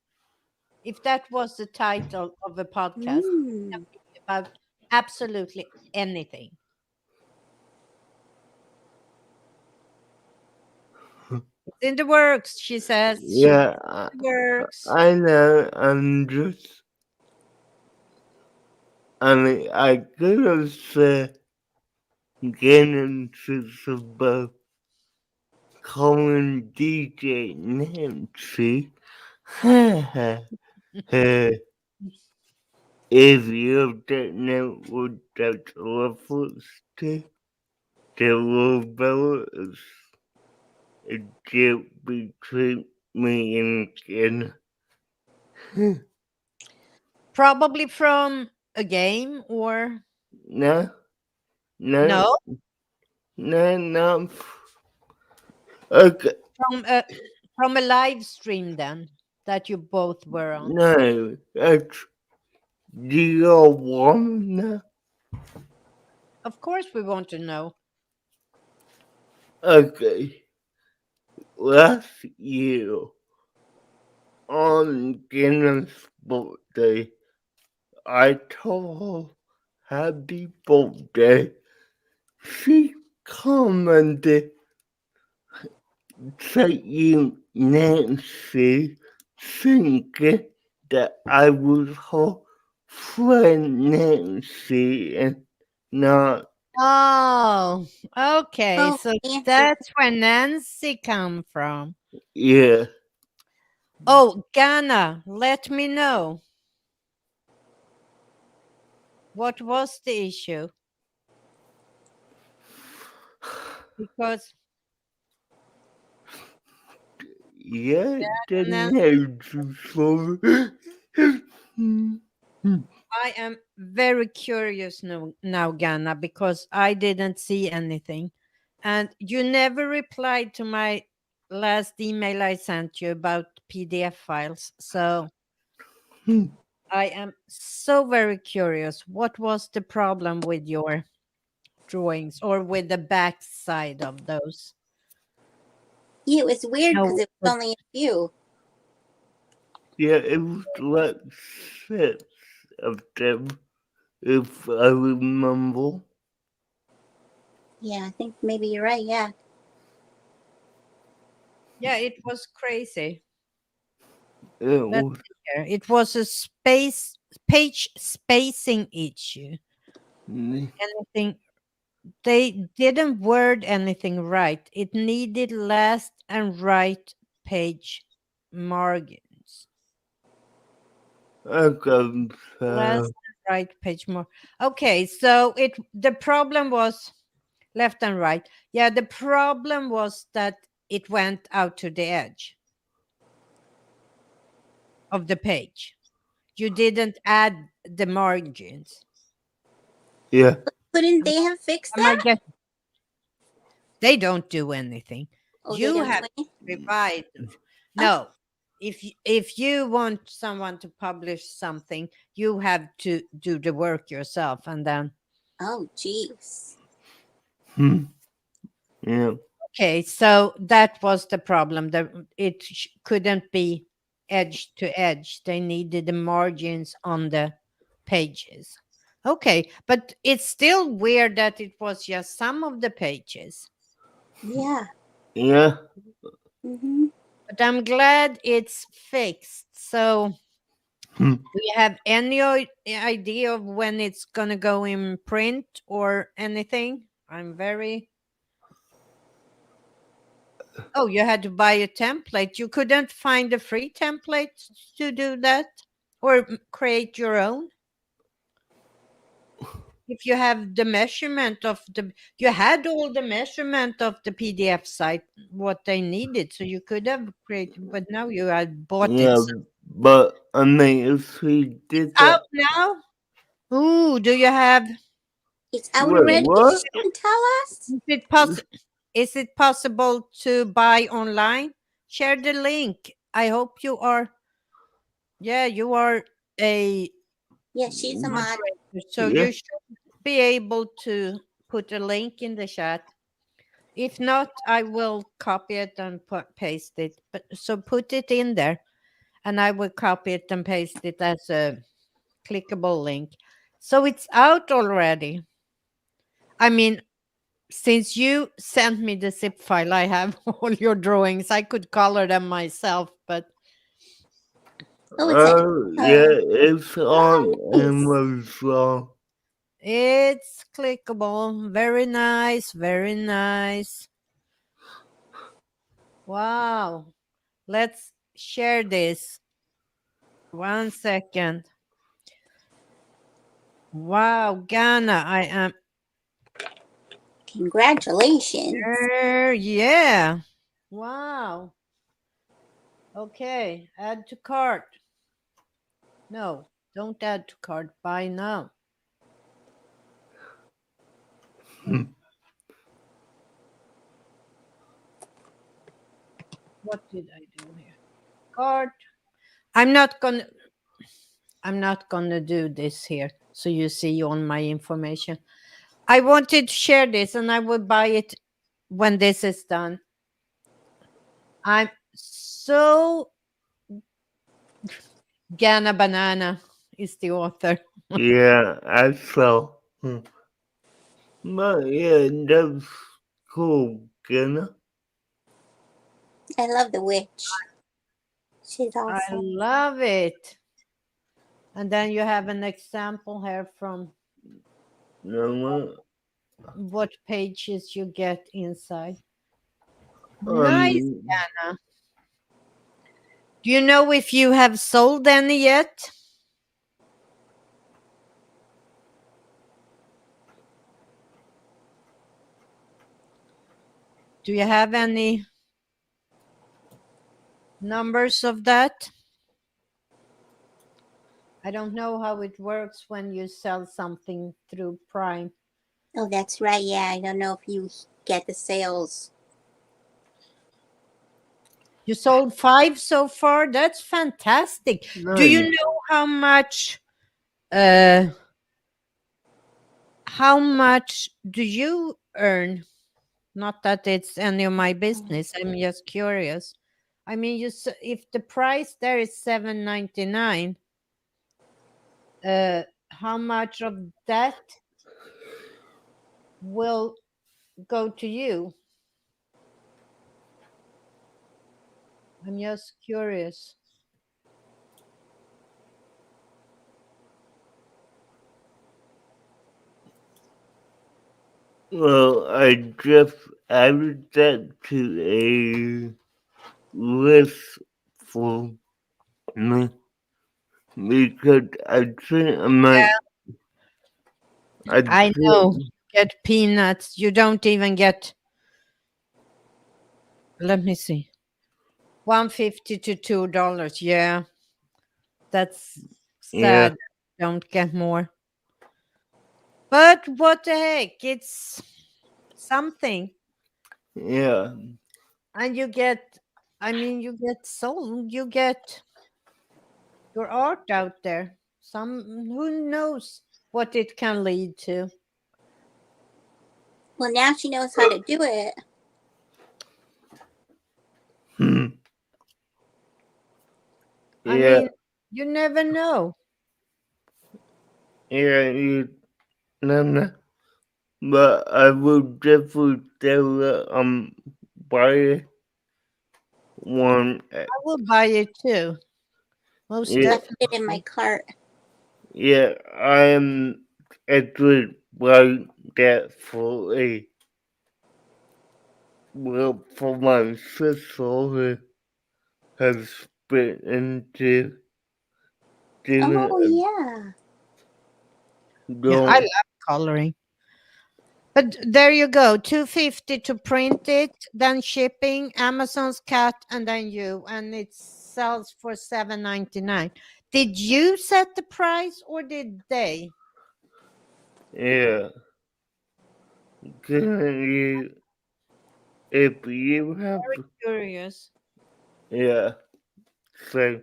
If that was the title of a podcast, it can Mm. be about absolutely anything. It's in the works, she says. She in yeah, the works. I know. I mean, I could have said getting to about calling DJ Nancy. If you don't know what that refers to, the rebel is a deal between me and Ken. Probably from a game or No, no, no, no, no. Okay, from a live stream then that you both were on. no, that's deal one. No. Of course we want to know. Okay, last year on Ken's birthday, I told her happy birthday. She commented saying Nancy, thinking that I was her friend Nancy and not, Oh, okay. Oh, So Nancy. that's where Nancy come from. yeah. Oh, Ghana, let me know. What was the issue? Because Yeah, the Nancy, Nancy for I am very curious now, Ghana, because I didn't see anything. And you never replied to my last email I sent you about PDF files. So I am so very curious. What was the problem with your drawings or with the back side of those? Yeah, it was weird because No, it was only a few. yeah, it was like six of them, if I remember. Yeah, I think maybe you're right. Yeah. yeah, it was crazy. It Let's was, see here. It was a space page spacing issue. Anything, they didn't word anything right. It needed last and right page margins. Okay, Last so and right page more. Okay, so the problem was left and right. Yeah, the problem was that it went out to the edge of the page. You didn't add the margins. yeah, Couldn't they have fixed Am I that? get They don't do anything. Oh, they You don't do have any. to provide. Oh, No. If you want someone to publish something, you have to do the work yourself, and then oh, jeez. hmm, yeah, okay, so that was the problem. Couldn't be edge to edge. They needed the margins on the pages. Okay, but it's still weird that it was just some of the pages. Yeah. yeah. Mm-hmm. But I'm glad it's fixed. So, Hmm. do you have any idea of when it's going to go in print or anything? I'm very. Oh, you had to buy a template. You couldn't find a free template to do that or create your own? If you have the measurement of you had all the measurement of the PDF site, what they needed, so you could have created, but now you had bought it. Yeah, So but I mean, if we it's did out that, now. Ooh, do you have? It's out wait, already. what? You can tell us. Is it possible? Is it possible to buy online? Share the link. I hope you are. Yeah, you are a Yeah, she's a mod. moderator, so Yeah, you should be able to put a link in the chat. If not, I will copy it and paste it. But so put it in there, and I will copy it and paste it as a clickable link. So it's out already. I mean, since you sent me the zip file, I have all your drawings. I could color them myself, but Oh, it's a. yeah, Oh, it's on nice. Amazon. it's clickable. Very nice. Very nice. Wow. Let's share this. 1 second. Wow, Ghana. I am Congratulations. there. Yeah. Wow. Okay. Add to cart. No, don't add to cart. Buy now. What did I do here? Cart. I'm not gonna I'm not gonna do this here. So you see on my information. I wanted to share this and I will buy it when this is done. I'm so Ghana Banana is the author. Yeah, I saw. But yeah, that's cool, Kenna. I love the witch. She's I awesome. love it. And then you have an example here from No, what pages you get inside. Nice, um, Anna. Do you know if you have sold any yet? Do you have any numbers of that? I don't know how it works when you sell something through Prime. Oh, that's right. Yeah, I don't know if you get the sales. You sold 5 so far? That's fantastic. Do you nice. know uh how much do you earn? Not that it's any of my business. I'm just curious. I mean, if the price there is 7.99, how much of that will go to you? I'm just curious. Well, I just added that to a list for me because I I know. think, Get peanuts. You don't even get, let me see, 150 to $2. Yeah, that's yeah, sad. Don't get more. But what the heck? It's something. yeah, And you get, I mean, you get sold, you get your art out there. Who knows what it can lead to. Well, now she knows how to do it. hmm, I yeah, mean, you never know. yeah, you, no, no. But I will definitely tell her buy one. I will buy it too. Most Yeah, I put it in my definitely. cart. yeah, I am actually buying that for a well for my sister who has been into doing Oh yeah. Yeah, I don't love coloring. But there you go, 250 to print it, then shipping, Amazon's cut, and then you, and it sells for 7.99. Did you set the price or did they? yeah. Can you if you have Very curious. yeah so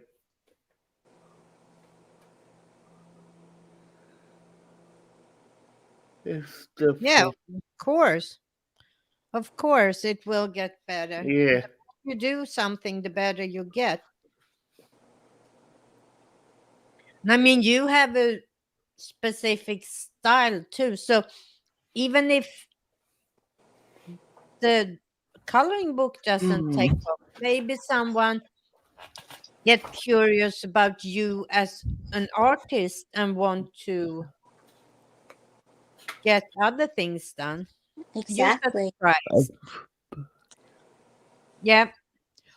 it's Yeah, different. of course, it will get better. Yeah, The more you do something, the better you get. I mean, you have a specific style too. So even if the coloring book doesn't take mm, off, maybe someone get curious about you as an artist and want to get other things done. You set the Exactly. price. Yeah.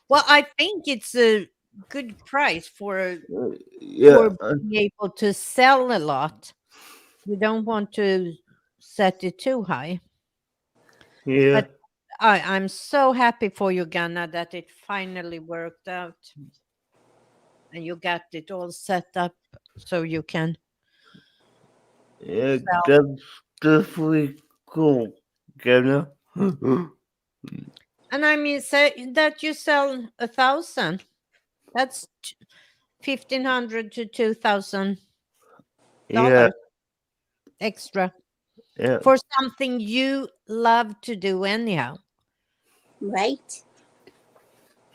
Well, I think it's a good price yeah, for being able to sell a lot. You don't want to set it too high. yeah, But I'm so happy for you, Ganna, that it finally worked out and you got it all set up so you can yeah. sell. That's definitely cool. You know? And I mean, say that you sell 1,000. That's 1,500 to Yeah, $2,000 extra yeah, for something you love to do anyhow. Right?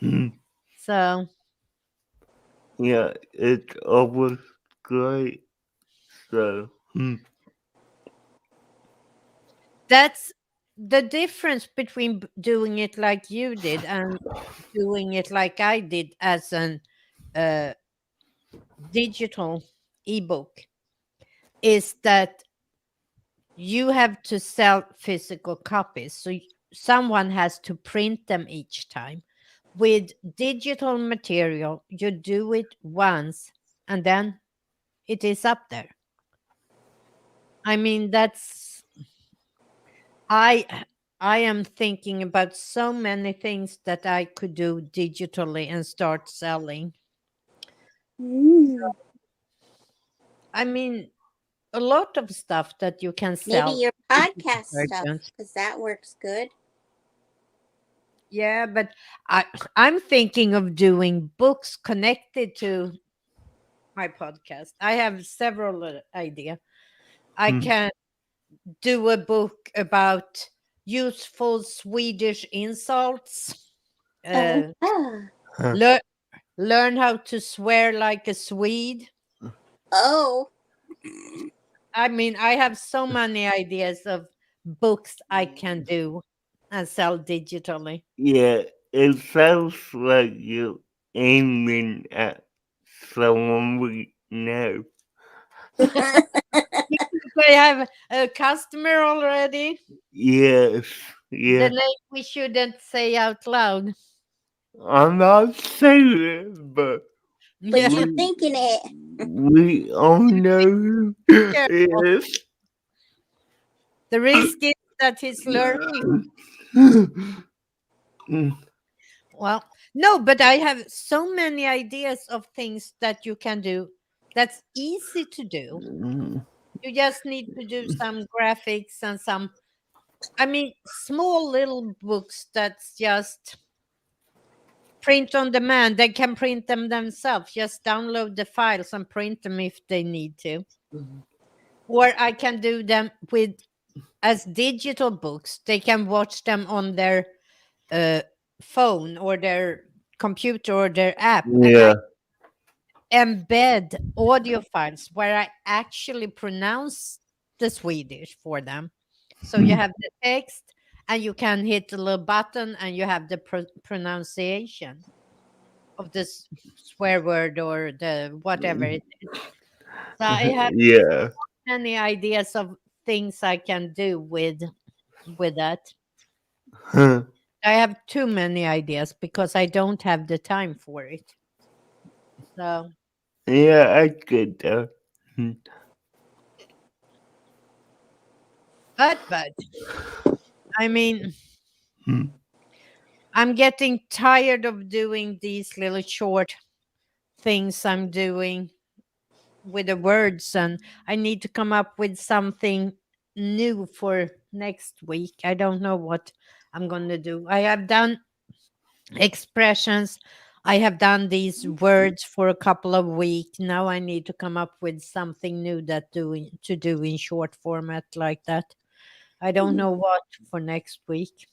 mm, So yeah. It's always great. So that's the difference between doing it like you did and doing it like I did as an uh, digital ebook is that you have to sell physical copies. So someone has to print them each time. With digital material, you do it once and then it is up there. I mean, that's I I am thinking about so many things that I could do digitally and start selling. Mm. I mean, a lot of stuff that you can Maybe sell your digital podcast stuff, versions. because that works good. Yeah, but I I'm thinking of doing books connected to my podcast. I have several idea. I mm, can do a book about useful Swedish insults. Oh, Uh, yeah. huh, learn learn how to swear like a Swede. Oh, I mean, I have so many ideas of books I can do and sell digitally. yeah. It sounds like you're aiming at someone we know. I have a customer already. Yes. The Yeah. name we shouldn't say out loud. I'm not saying it, but But Yeah, you're we thinking it. we all know who careful. it is. The risk is that he's lurking. Well, no, but I have so many ideas of things that you can do that's easy to do. You just need to do some graphics and some, I mean, small little books that's just print on demand. They can print them themselves. Just download the files and print them if they need to. Or I can do them with as digital books. They can watch them on their uh, phone or their computer or their app, and I Yeah. embed audio files where I actually pronounce the Swedish for them. So you have the text, and you can hit the little button, and you have the pronunciation of this swear word or the whatever it is. So I have Yeah. many ideas of things I can do with that. I have too many ideas because I don't have the time for it. So, Yeah, I get that. but I mean, I'm getting tired of doing these little short things I'm doing with the words, and I need to come up with something new for next week. I don't know what I'm going to do. I have done expressions. I have done these words for a couple of weeks. Now I need to come up with something new that doing to do in short format like that. I don't know what for next week,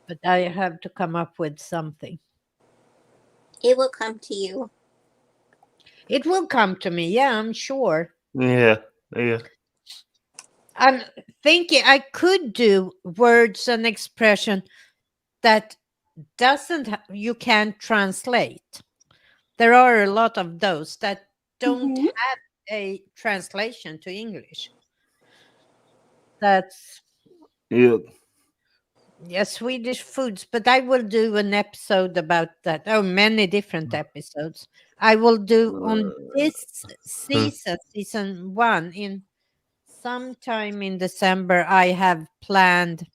but I have to come up with something. It will come to you. It will come to me. Yeah, I'm sure. Yeah. Yeah. I'm thinking I could do words and expression that you can't translate. There are a lot of those that don't Hmm. have a translation to English. That's Yeah. yeah, Swedish foods, but I will do an episode about that. Oh, many different episodes. I will do on this season, season one, in sometime in December. I have planned,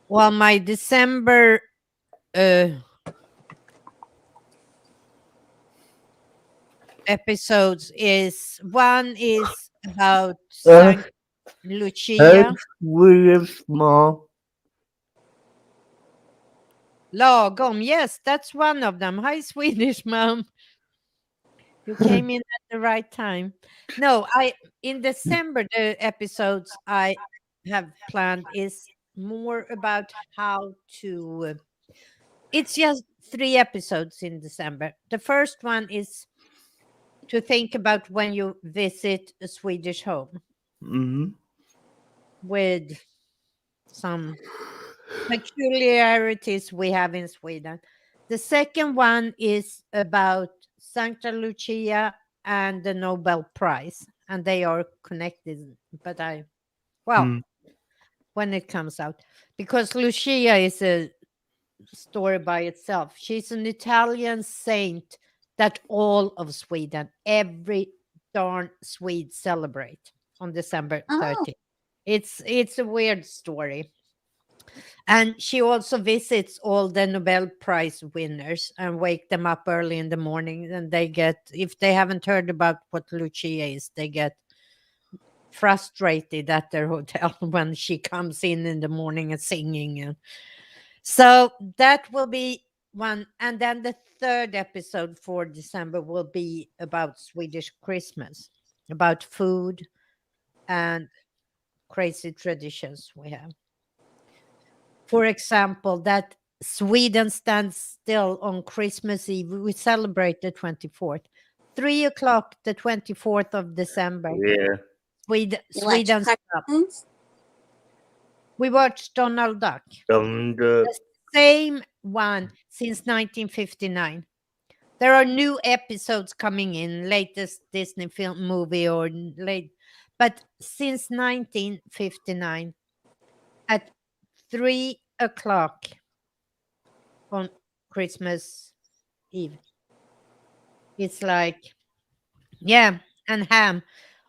well, my December uh, episodes is one is about Uh, Saint Lucia. that's really small. Lagom. Yes, that's one of them. Hi, Swedish mom. You came in at the right time. No, I in December the episodes I have planned is more about how to. It's just 3 episodes in December. The first one is to think about when you visit a Swedish home Mm-hmm. with some peculiarities we have in Sweden. The second one is about Santa Lucia and the Nobel Prize, and they are connected. But well, when it comes out, because Lucia is a story by itself. She's an Italian saint that all of Sweden, every darn Swede celebrate on December Oh, 30th. It's a weird story. And she also visits all the Nobel Prize winners and wake them up early in the morning. And they get, if they haven't heard about what Lucia is, they get frustrated at their hotel when she comes in the morning and singing. And so that will be one. And then the third episode for December will be about Swedish Christmas, about food and crazy traditions we have. For example, that Sweden stands still on Christmas Eve. We celebrate the 24th. 3 o'clock, the 24th of December. Yeah. you watch Sweden stops. cartoons? We watch Donald Duck. Thumbed up. The same one since 1959. There are new episodes coming in, latest Disney film movie or late, but since 1959 at 3 o'clock on Christmas Eve, it's like, yeah, and ham.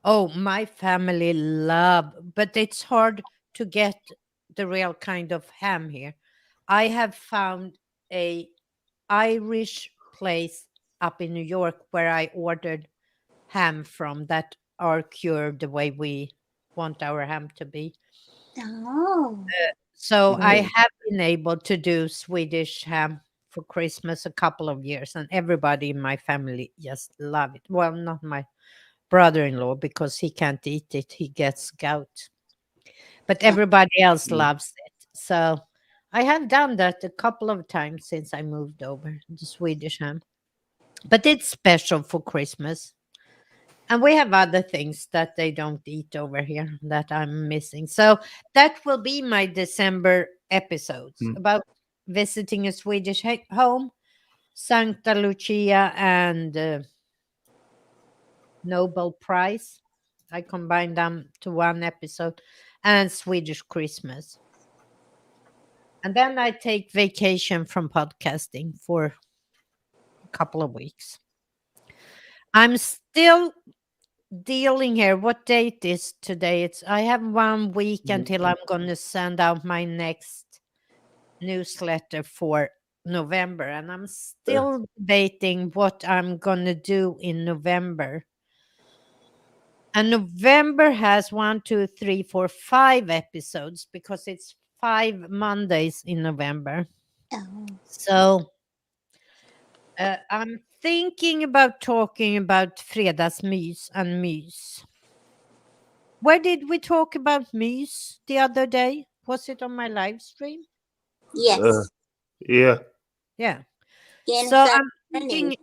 Oh, my family love, but it's hard to get the real kind of ham here. I have found a Irish place up in New York where I ordered ham from that are cured the way we want our ham to be. Oh. So I Oh, have been able to do Swedish ham for Christmas a couple of years, and everybody in my family just love it. Well, not my brother-in-law because he can't eat it; he gets gout. But Oh. everybody else mm, loves it. So I have done that a couple of times since I moved over the Swedish ham. But it's special for Christmas. And we have other things that they don't eat over here that I'm missing. So that will be my December episodes mm, about visiting a Swedish home, Santa Lucia, and Nobel Prize. I combined them to one episode, and Swedish Christmas. And then I take vacation from podcasting for a couple of weeks. I'm still dealing here. What date is today? It's I have 1 week mm, until I'm going to send out my next newsletter for November, and I'm uh, still debating what I'm going to do in November. And November has 1, 2, 3, 4, 5 episodes because it's 5 Mondays in November. Oh. So I'm thinking about talking about fredagsmys and mys. Where did we talk about mys the other day? Was it on my live stream? uh, Yes. yeah. Yeah. So Jennifer I'm Running. thinking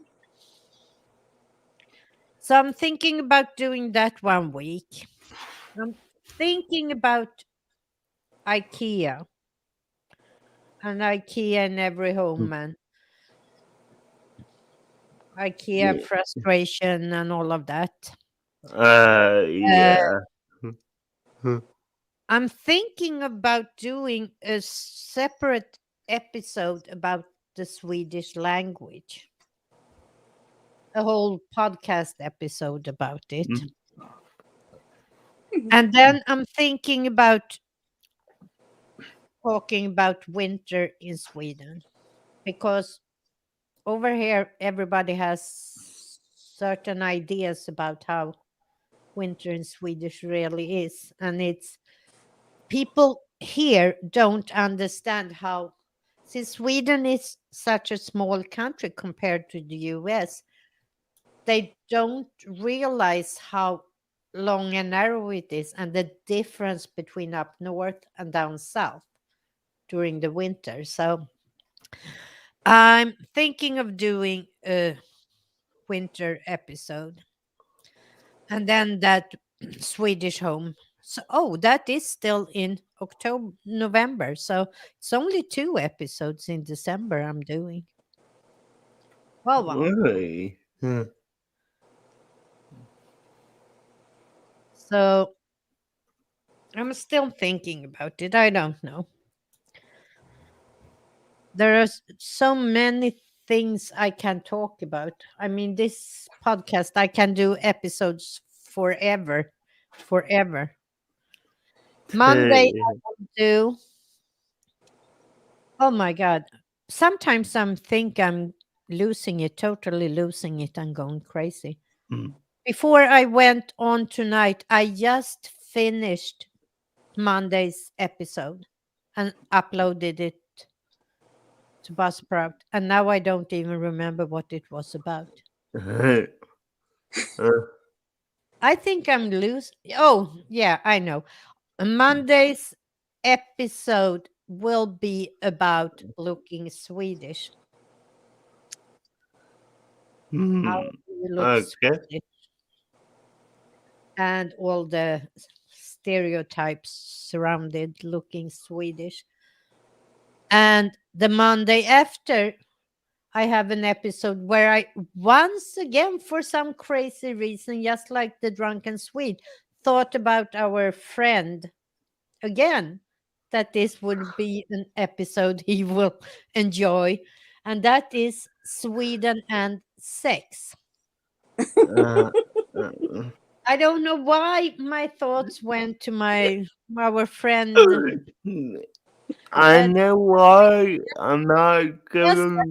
so I'm thinking about doing that 1 week. I'm thinking about IKEA and IKEA in every Mm, home and IKEA yeah. frustration and all of that. Uh, Yeah. Mm, I'm thinking about doing a separate episode about the Swedish language, a whole podcast episode about it. mm, And then I'm thinking about talking about winter in Sweden because over here everybody has certain ideas about how winter in Swedish really is. And it's people here don't understand how, since Sweden is such a small country compared to the US, they don't realize how long and narrow it is and the difference between up north and down south during the winter. So I'm thinking of doing a winter episode and then that Swedish home. So, oh, that is still in October, November. So it's only 2 episodes in December I'm doing. Well. really? So I'm still thinking about it. I don't know. There are so many things I can talk about. I mean, this podcast, I can do episodes forever, forever. Monday, I will do. Oh my God. Sometimes I think I'm losing it, totally losing it and going crazy. Mm, Before I went on tonight, I just finished Monday's episode and uploaded it to Buzzsprout, and now I don't even remember what it was about. uh, I think I'm loose. Oh, yeah, I know. Monday's episode will be about looking Swedish. How mm, do you look okay. Swedish? And all the stereotypes surrounded looking Swedish. And the Monday after, I have an episode where I once again, for some crazy reason, just like the drunken Swede, thought about our friend again, that this would be an episode he will enjoy, and that is Sweden and sex. Uh, uh, I don't know why my thoughts went to my our friend. I Uh, know why I'm not just gonna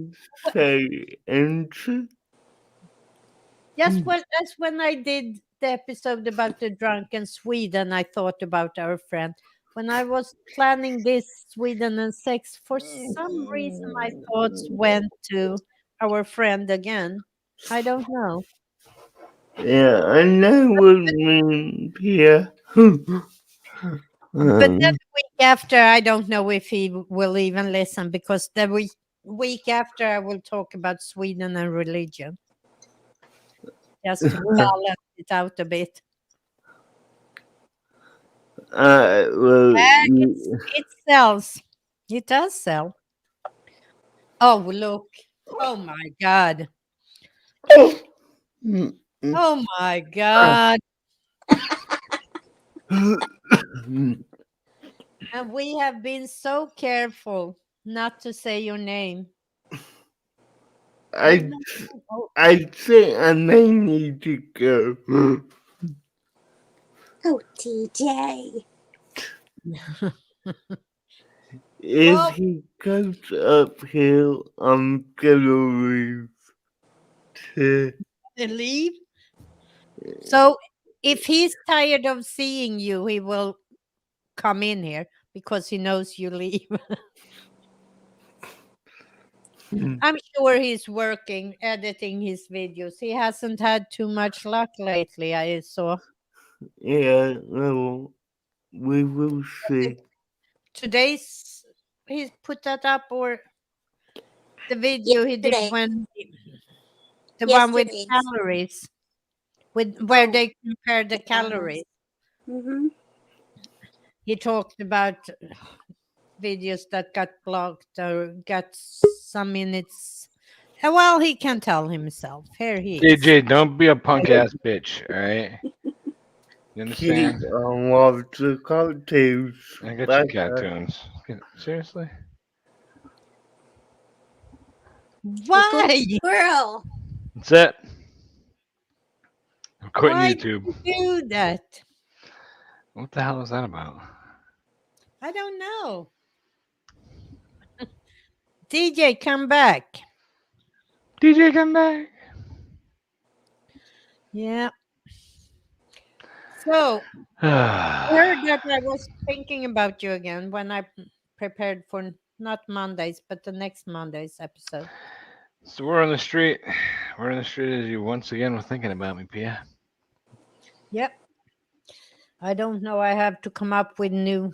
say anything. just when as when I did the episode about the drunken Sweden, I thought about our friend. When I was planning this Sweden and sex, for some reason my thoughts went to our friend again. I don't know. Yeah, I know what you mean, Pia. But then um, the week after, I don't know if he will even listen, because the week after I will talk about Sweden and religion, just to balance it out a bit. well, It sells. It does sell. Oh, look. Oh my God. Oh my God. And we have been so careful not to say your name. Oh I no. Oh, I think I may need to go. Oh, TJ. If well, he goes uphill, I'm gonna leave. To, leave. So if he's tired of seeing you, he will come in here because he knows you leave. I'm sure he's working, editing his videos. He hasn't had too much luck lately, I saw. yeah, well, we will see. Today's he's put that up, or the video he did Yesterday. when the one with Yesterday's. calories, with where Oh, they compare the yeah. calories. Mm-hmm. He talked about videos that got blocked or got some minutes. Well, he can tell himself. Here he is. DJ, don't be a punk ass bitch, alright? You Keep understand? on watching cartoons. I got your Bye. cartoons. Seriously? You good Why? girl. That's it. I'm quitting Why did YouTube. you do that? What the hell is that about? I don't know. DJ, come back. DJ, come back. Yeah. So I heard that I was thinking about you again when I prepared for not Mondays, but the next Monday's episode. So we're on the street. We're on the street as you once again were thinking about me, Pia. Yep. I don't know. I have to come up with new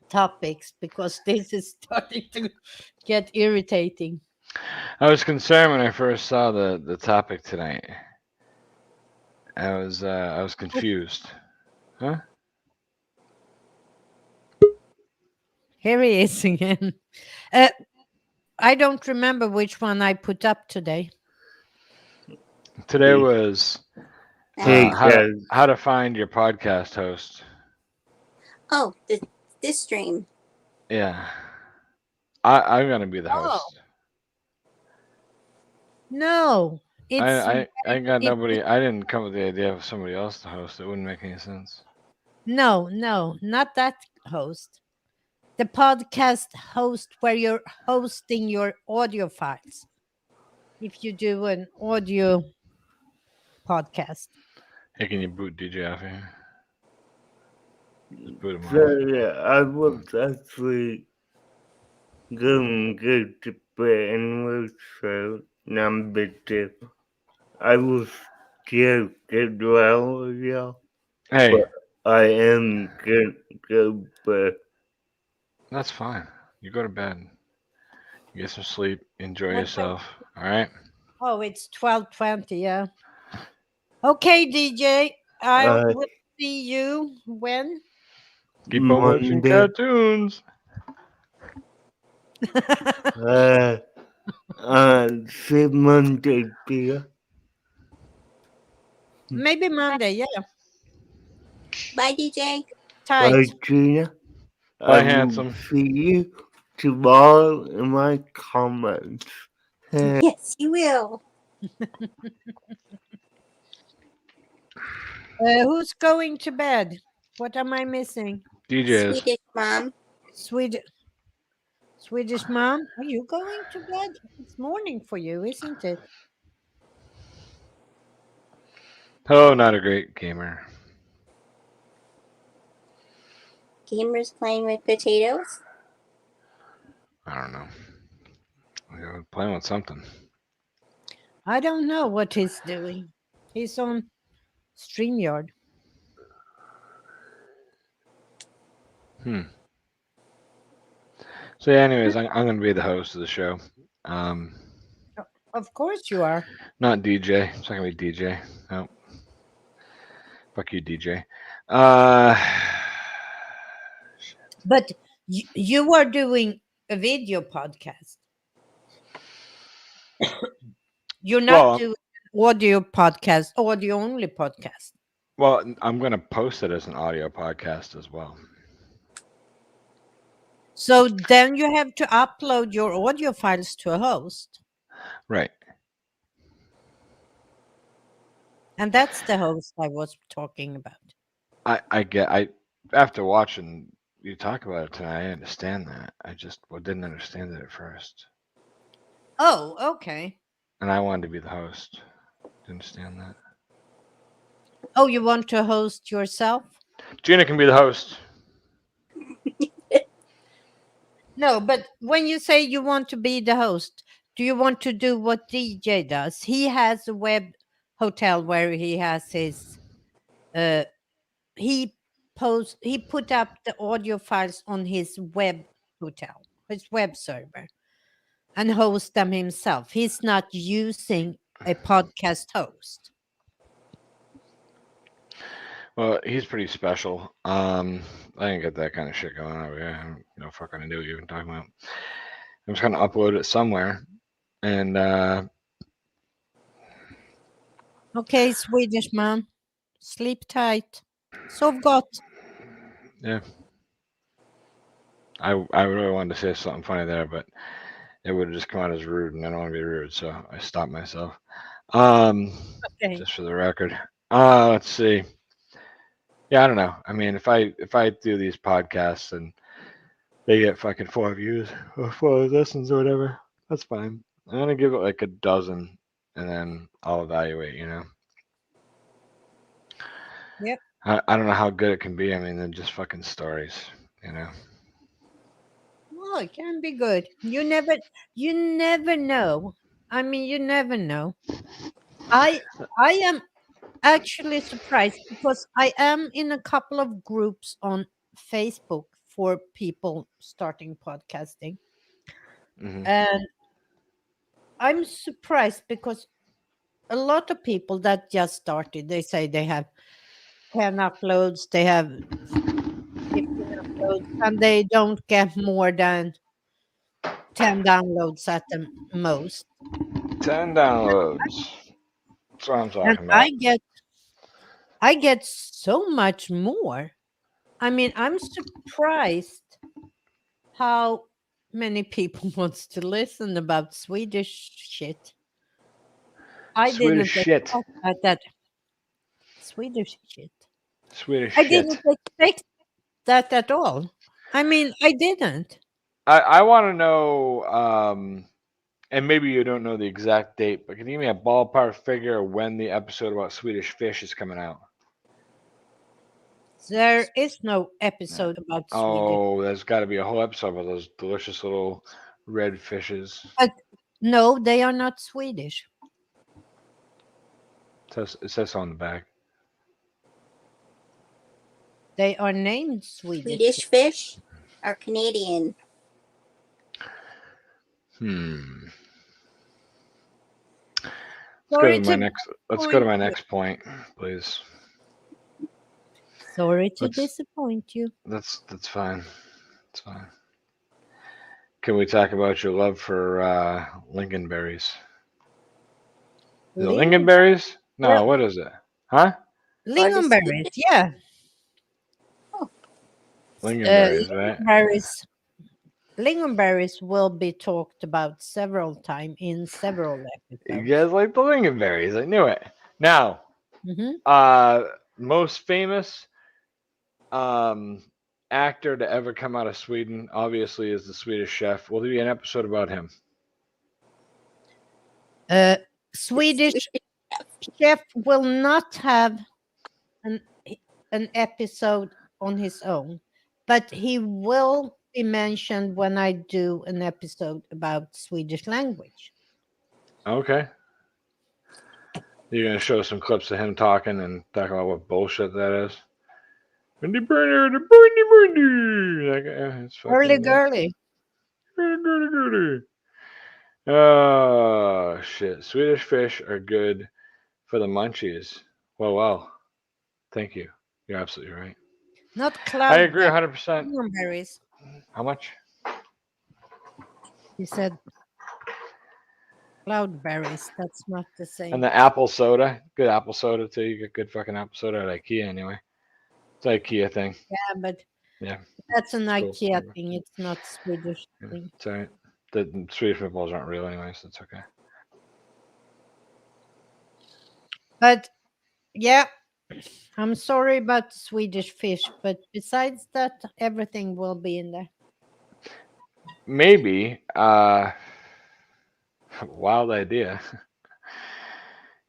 topics because this is starting to get irritating. I was concerned when I first saw the topic tonight. I was confused. Huh? Here he is again. Uh, I don't remember which one I put up today. Today was Hey Uh, guys. how to find your podcast host. oh, this stream. Yeah. I'm gonna be the Oh host. no, it's I ain't got it, nobody. I didn't come with the idea of somebody else to host. It wouldn't make any sense. no, not that host. The podcast host where you're hosting your audio files. If you do an audio podcast. Hey, can you boot DJ off here? Just boot him So off. yeah, I was actually going to go to bed anyway, so number two. I was joking well, yeah, Hey, but I am gonna go bed. that's fine. You go to bed. You get some sleep. Enjoy What time? yourself. All right. Oh, it's 12:20, yeah. Okay, DJ. I Uh, will see you when? Keep on watching Monday. cartoons. Uh, Say Monday, Pia. Maybe Monday, yeah. Bye, DJ. Bye, Tight. Gina. I Bye, will handsome. see you tomorrow in my comments. Yes, you will. Who's going to bed? What am I missing? DJs. Swedish mom. Swedish Swedish mom, are you going to bed? It's morning for you, isn't it? Hello, not a great gamer. Gamers playing with potatoes. I don't know. We're playing with something. I don't know what he's doing. He's on StreamYard. Hmm. So, yeah, anyways, I'm going to be the host of the show. Um, Of course you are. Not DJ. It's not going to be DJ. No. Fuck you, DJ. Uh, But you are doing a video podcast. You're not well, doing audio podcast, audio only podcast. well, I'm going to post it as an audio podcast as well. So then you have to upload your audio files to a host. Right. And that's the host I was talking about. I after watching you talk about it tonight, I understand that. I just didn't understand it at first, Oh, okay. and I wanted to be the host. Do you understand that? Oh, you want to host yourself? Gina can be the host. No, but when you say you want to be the host, do you want to do what DJ does? He has a web hotel where he has his uh he put up the audio files on his web hotel, his web server, and host them himself. He's not using a podcast host. Well, he's pretty special. I didn't get that kind of shit going on over here. I don't no fucking idea what you're even talking about. I'm just gonna upload it somewhere, and Okay, Swedish man, sleep tight. Sov gott. yeah, I really wanted to say something funny there, but it would have just come out as rude, and I don't want to be rude, so I stopped myself. Um, Okay. just for the record. Let's see. Yeah, I don't know. I mean, if I do these podcasts and they get fucking 4 views or 4 listens or whatever, that's fine. I'm gonna give it like a dozen, and then I'll evaluate. Yep. I don't know how good it can be. I mean, they're just fucking stories. Well, it can be good. You never know. I mean, you never know. I am actually surprised because I am in a couple of groups on Facebook for people starting podcasting. Hmm. And I'm surprised because a lot of people that just started, they say they have 10 uploads, they have 15 uploads, and they don't get more than 10 downloads at the most. 10 downloads. That's what I'm And talking about. I get so much more. I mean, I'm surprised how many people wants to listen about Swedish shit. I Swedish didn't shit. expect that Swedish shit. Swedish I didn't shit. expect that at all. I mean, I didn't. I want to know, and maybe you don't know the exact date, but can you give me a ballpark figure of when the episode about Swedish fish is coming out? There is no episode about Swedish. Oh, there's got to be a whole episode about those delicious little red fishes. But no, they are not Swedish. It says so on the back. They are named Swedish. Swedish fish are Canadian. Let's Sorry go to my to next. Let's go to my disappoint you. next point, please. Sorry to Let's- disappoint you. That's fine. It's fine. can we talk about your love for lingonberries? Is it Ling- lingonberries? No, well, what is it? Huh? Or the lingonberries, Swedish. yeah. Uh, Lingonberries, right? lingonberries, lingonberries will be talked about several times in several You episodes. guys like the lingonberries? I knew it. Now, Hmm. most famous um, actor to ever come out of Sweden, obviously, is the Swedish Chef. Will there be an episode about him? Swedish chef will not have an an episode on his own, but he will be mentioned when I do an episode about Swedish language. Okay. You're gonna show some clips of him talking and talking about what bullshit that is. Bundy burner, the bundy bundy. Like, it's Early fucking girly. oh shit! Swedish fish are good for the munchies. Well. Thank you. You're absolutely right. Not I agree cloudberries, 100%. lingonberries. How much? He said cloudberries. That's not the And same. the apple soda, good apple soda too. You get good fucking apple soda at IKEA anyway. It's an IKEA thing. Yeah, but Yeah, that's an it's cool. IKEA thing. It's not Swedish Yeah, thing. it's alright. The Swedish meatballs aren't real anyway, so it's okay. But yeah, I'm sorry about the Swedish fish, but besides that, everything will be in there. Maybe, wild idea.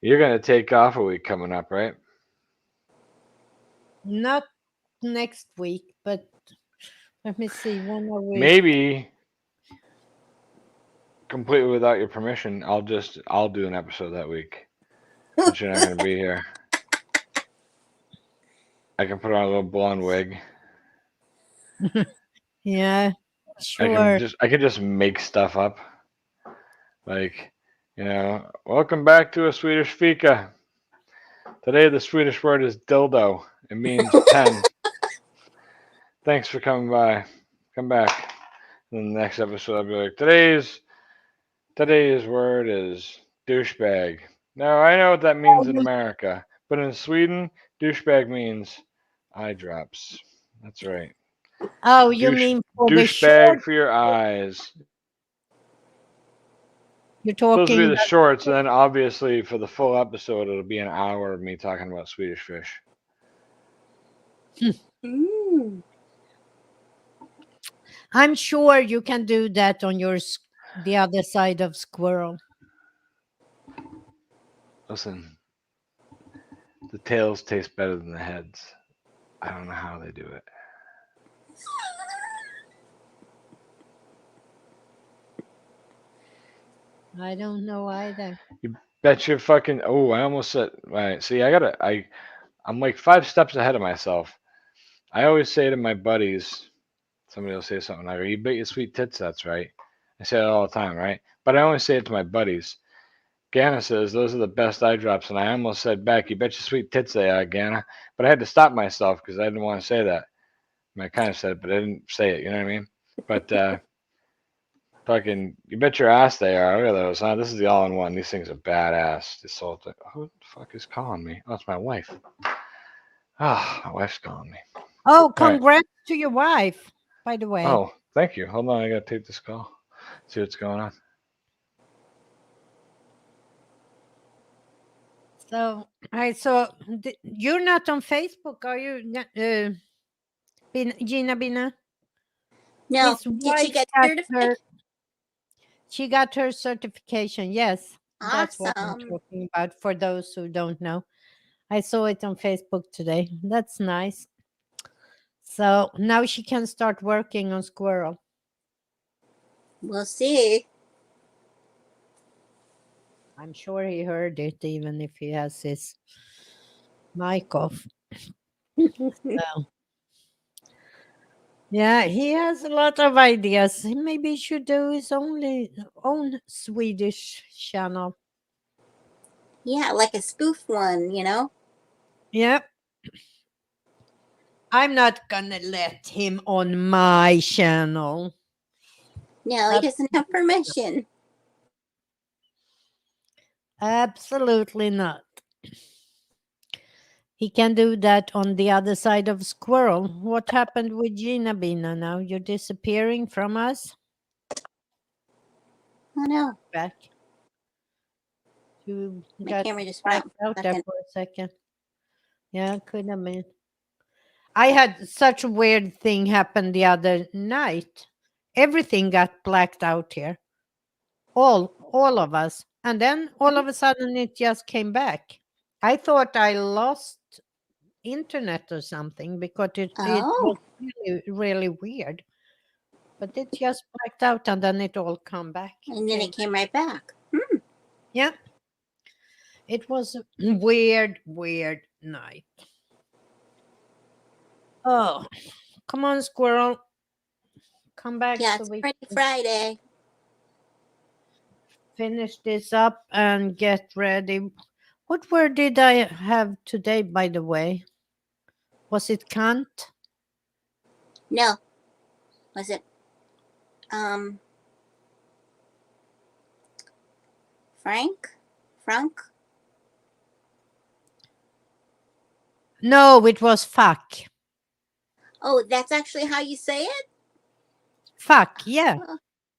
You're gonna take off a week coming up, right? Not next week, but let me see. When are we? Maybe completely without your permission, I'll do an episode that week since you're not gonna be here. I can put on a little blonde wig. Yeah, I sure. can just make stuff up. Like, welcome back to a Swedish fika. Today the Swedish word is dildo. It means pen. Thanks for coming by. Come back. In the next episode I'll be like, today's word is douchebag. Now I know what that Oh, means in America, but in Sweden, douchebag means eye drops. That's right. oh, you Douche mean for the douchebag short? for your eyes. You're Supposed to be talking the about. shorts, and then obviously for the full episode, it'll be an hour of me talking about Swedish fish. Mm. I'm sure you can do that on the other side of squirrel. Listen, the tails taste better than the heads. I don't know how they do it. I don't know either. You bet your fucking. Oh, I almost said. All right, see, I'm like 5 steps ahead of myself. I always say to my buddies, somebody will say something. I go, "You bet your sweet tits that's right." I say it all the time, right? But I only say it to my buddies. Ganna says those are the best eye drops, and I almost said back, "You bet your sweet tits they are, Ganna." But I had to stop myself because I didn't want to say that. I, mean, I kind of said it, but I didn't say it. You know what I mean? But fucking, you bet your ass they are. Look at those, huh? This is the all-in-one. These things are badass. This whole thing. Who the fuck is calling me? Oh, it's my wife. Ah, my wife's calling me. Oh, All right. congrats to your wife, by the way. Oh, thank you. Hold on, I gotta take this call. See what's going on. So, you're not on Facebook, are you? Gina Bina? No, His did she wife get got certified? her. She got her certification. Yes, that's what I'm Awesome. talking about. For those who don't know, I saw it on Facebook today. That's nice. So now she can start working on Squirrel. We'll see. I'm sure he heard it, even if he has his mic off. So, yeah, he has a lot of ideas. Maybe he should do his own Swedish channel. Yeah, like a spoof one, Yep. I'm not gonna let him on my channel. No, he doesn't have permission. Absolutely not. He can do that on the other side of Squirrel. What happened with Gina Bina now? You're disappearing from us? Oh no, Back. You my got camera just blacked went for out a there second. for a second. Yeah, could have been. I had such a weird thing happen the other night. Everything got blacked out here. All of us. And then all of a sudden it just came back. I thought I lost internet or something because it was Oh, really, really weird. But it just blacked out and then it all and then came. it came right back. Yeah. It was a weird, weird night. Oh, come on, squirrel. Come back Yeah, so it's we already can Friday. finish this up and get ready. What word did I have today, by the way? Was it can't? No, was it? Um, Frank? Frank? No, it was fuck. Oh, that's actually how you say it? Fuck, yeah.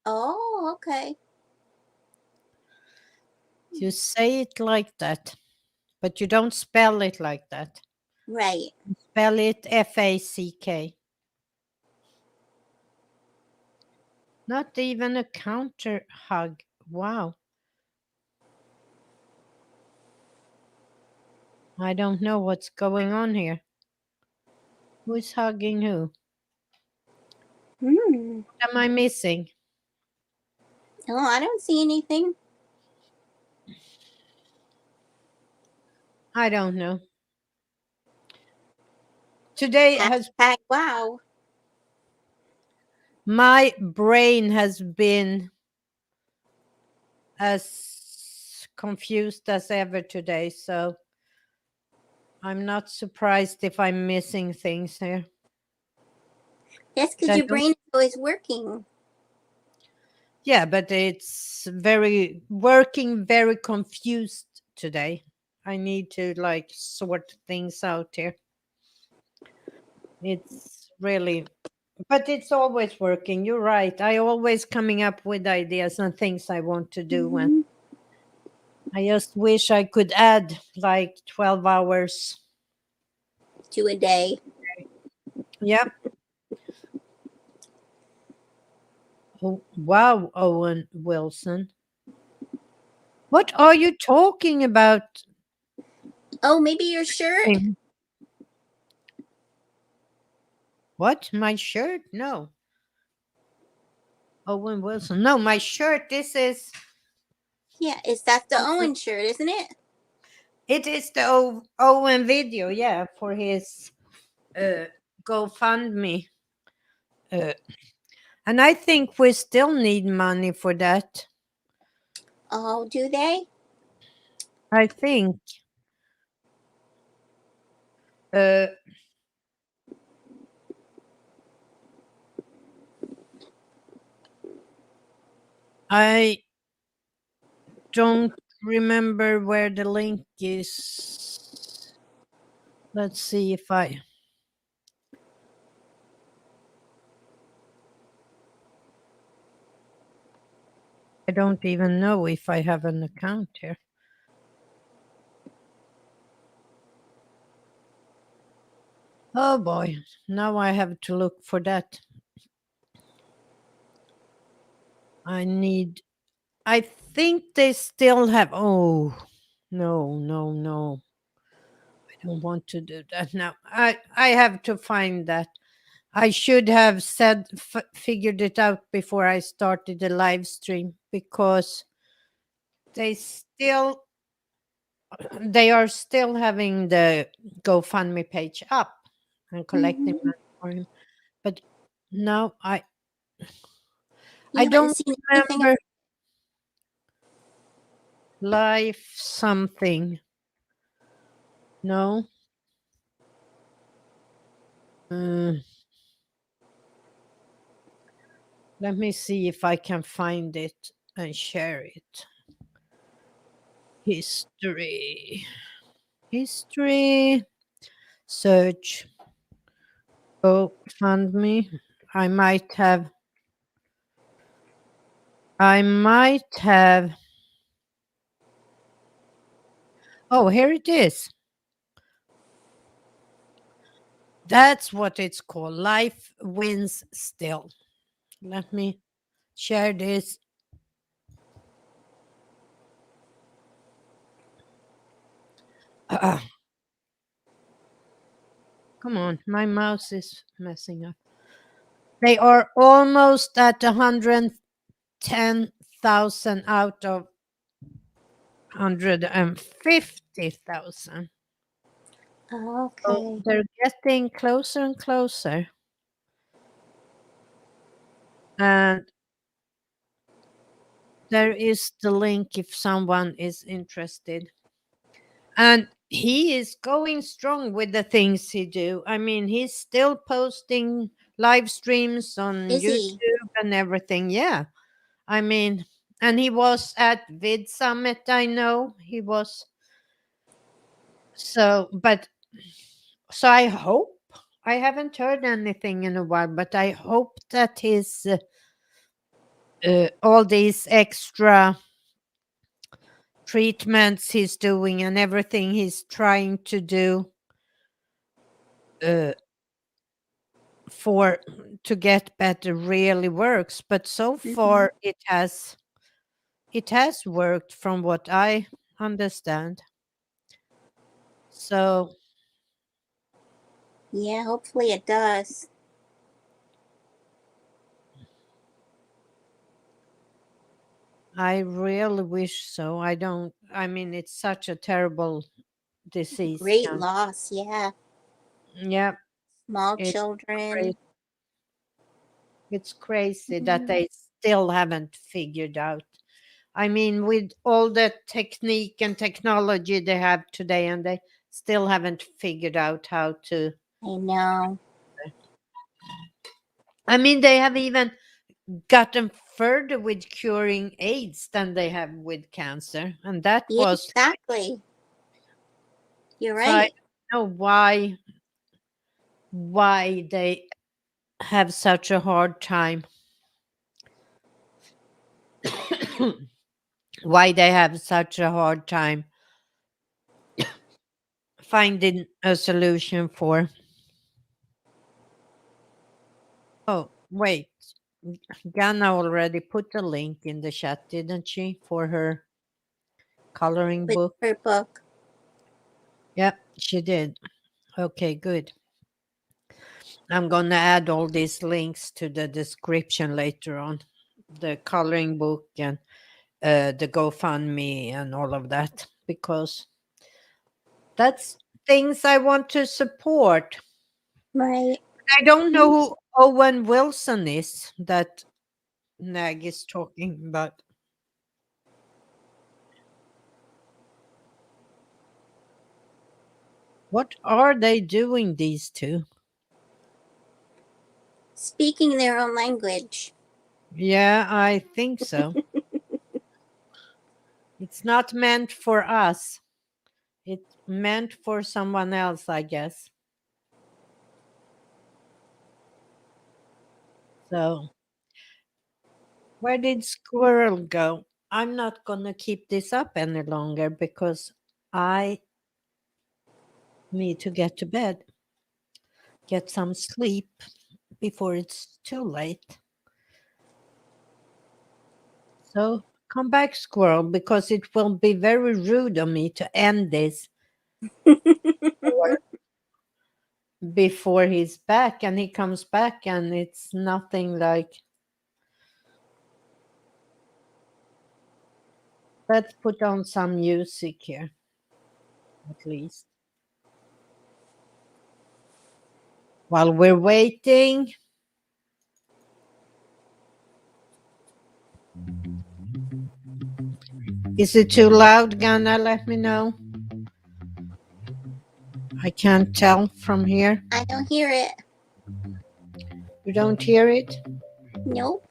Oh, okay. You say it like that, but you don't spell it like that. Right. You spell it FACK. Not even a counter hug. Wow. I don't know what's going on here. Who's hugging who? Hmm. What am I missing? Oh, I don't see anything. I don't know. Today has Hashtag wow. my brain has been as confused as ever today, so I'm not surprised if I'm missing things here. That's because I your don't. brain is always working. Yeah, but it's working very confused today. I need to like sort things out here. It's really, but it's always working. You're right. I always coming up with ideas and things I want to do, and Hmm. I just wish I could add like 12 hours. To a day. Yep. Oh, wow, Owen Wilson. What are you talking about? Oh, maybe your shirt? What? My shirt? No. Owen Wilson. No, my shirt. This is. Yeah, that's the Owen shirt, isn't it? It is the Owen video, yeah, for his uh, GoFundMe. Uh, and I think we still need money for that. Oh, do they? I think. Uh, I don't remember where the link is. Let's see if I don't even know if I have an account here. Oh boy, now I have to look for that. I think they still have. Oh, no, no, no. I don't want to do that now. I have to find that. I should have figured it out before I started the live stream because they still they are still having the GoFundMe page up and collecting Hmm. money for him. But now You I haven't don't seen anything? remember life something. No. Uh, Let me see if I can find it and share it. History. History. Search. Oh, fund me. I might have. Oh, here it is. That's what it's called. Life wins still. Let me share this. Come on, my mouse is messing up. They are almost at 110,000 out of 150,000. So Okay. they're getting closer and closer. And there is the link if someone is interested. And he is going strong with the things he do. I mean, he's still posting live streams on Is he? YouTube and everything. Yeah. I mean, and he was at Vid Summit, I know. He was but so I hope, I haven't heard anything in a while, but I hope that his all these extra treatments he's doing and everything he's trying to do uh, for to get better really works. But so far it has worked from what I understand. So Yeah, hopefully it does. I really wish so. I mean, it's such a terrible disease. Great loss, yeah. Yeah, Small it's children. crazy. It's crazy that Mhm. they still haven't figured out. I mean, with all the technique and technology they have today, and they still haven't figured out how to. I know. I mean, they have even gotten further with curing AIDS than they have with cancer, and that Yeah, was exactly. You're so. I right. don't know why they have such a hard time. Why they have such a hard time finding a solution for. Oh, wait. Ghana already put the link in the chat, didn't she, for her coloring With book? her book. Yep, she did. Okay, good. I'm going to add all these links to the description later on. The coloring book and the GoFundMe and all of that, because that's things I want to support. Right. I don't know who Owen Wilson is that Nag is talking about. What are they doing, these two? Speaking their own language. Yeah, I think so. It's not meant for us. It's meant for someone else, I guess. So, where did Squirrel go? I'm not going to keep this up any longer because I need to get to bed, get some sleep before it's too late. So, come back, Squirrel, because it will be very rude of me to end this before he's back, and he comes back and it's nothing like. Let's put on some music here, at least. While we're waiting. Is it too loud, Ghana? Let me know. I can't tell from here. I don't hear it. You don't hear it? Nope.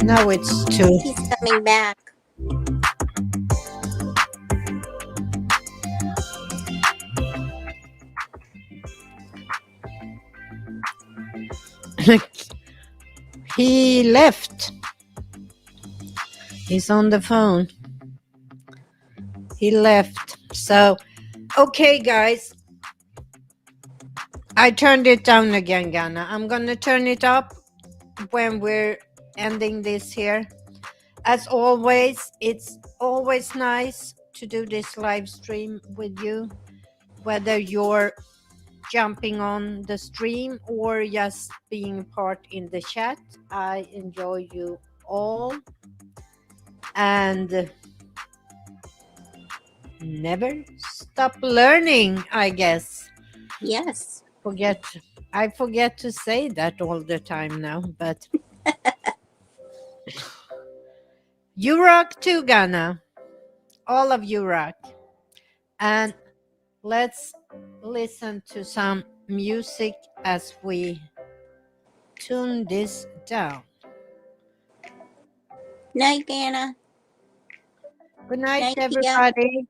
Now it's I two. think he's coming back. He left. He's on the phone. He left. So, okay, guys. I turned it down again, Ghana. I'm going to turn it up when we're ending this here. As always, it's always nice to do this live stream with you, whether you're jumping on the stream or just being part in the chat. I enjoy you all, and never stop learning, I guess. Yes. I forget to say that all the time now, but you rock too, Ghana. All of you rock. And let's listen to some music as we tune this down. Night, Anna. Good night, Night, Pia. everybody.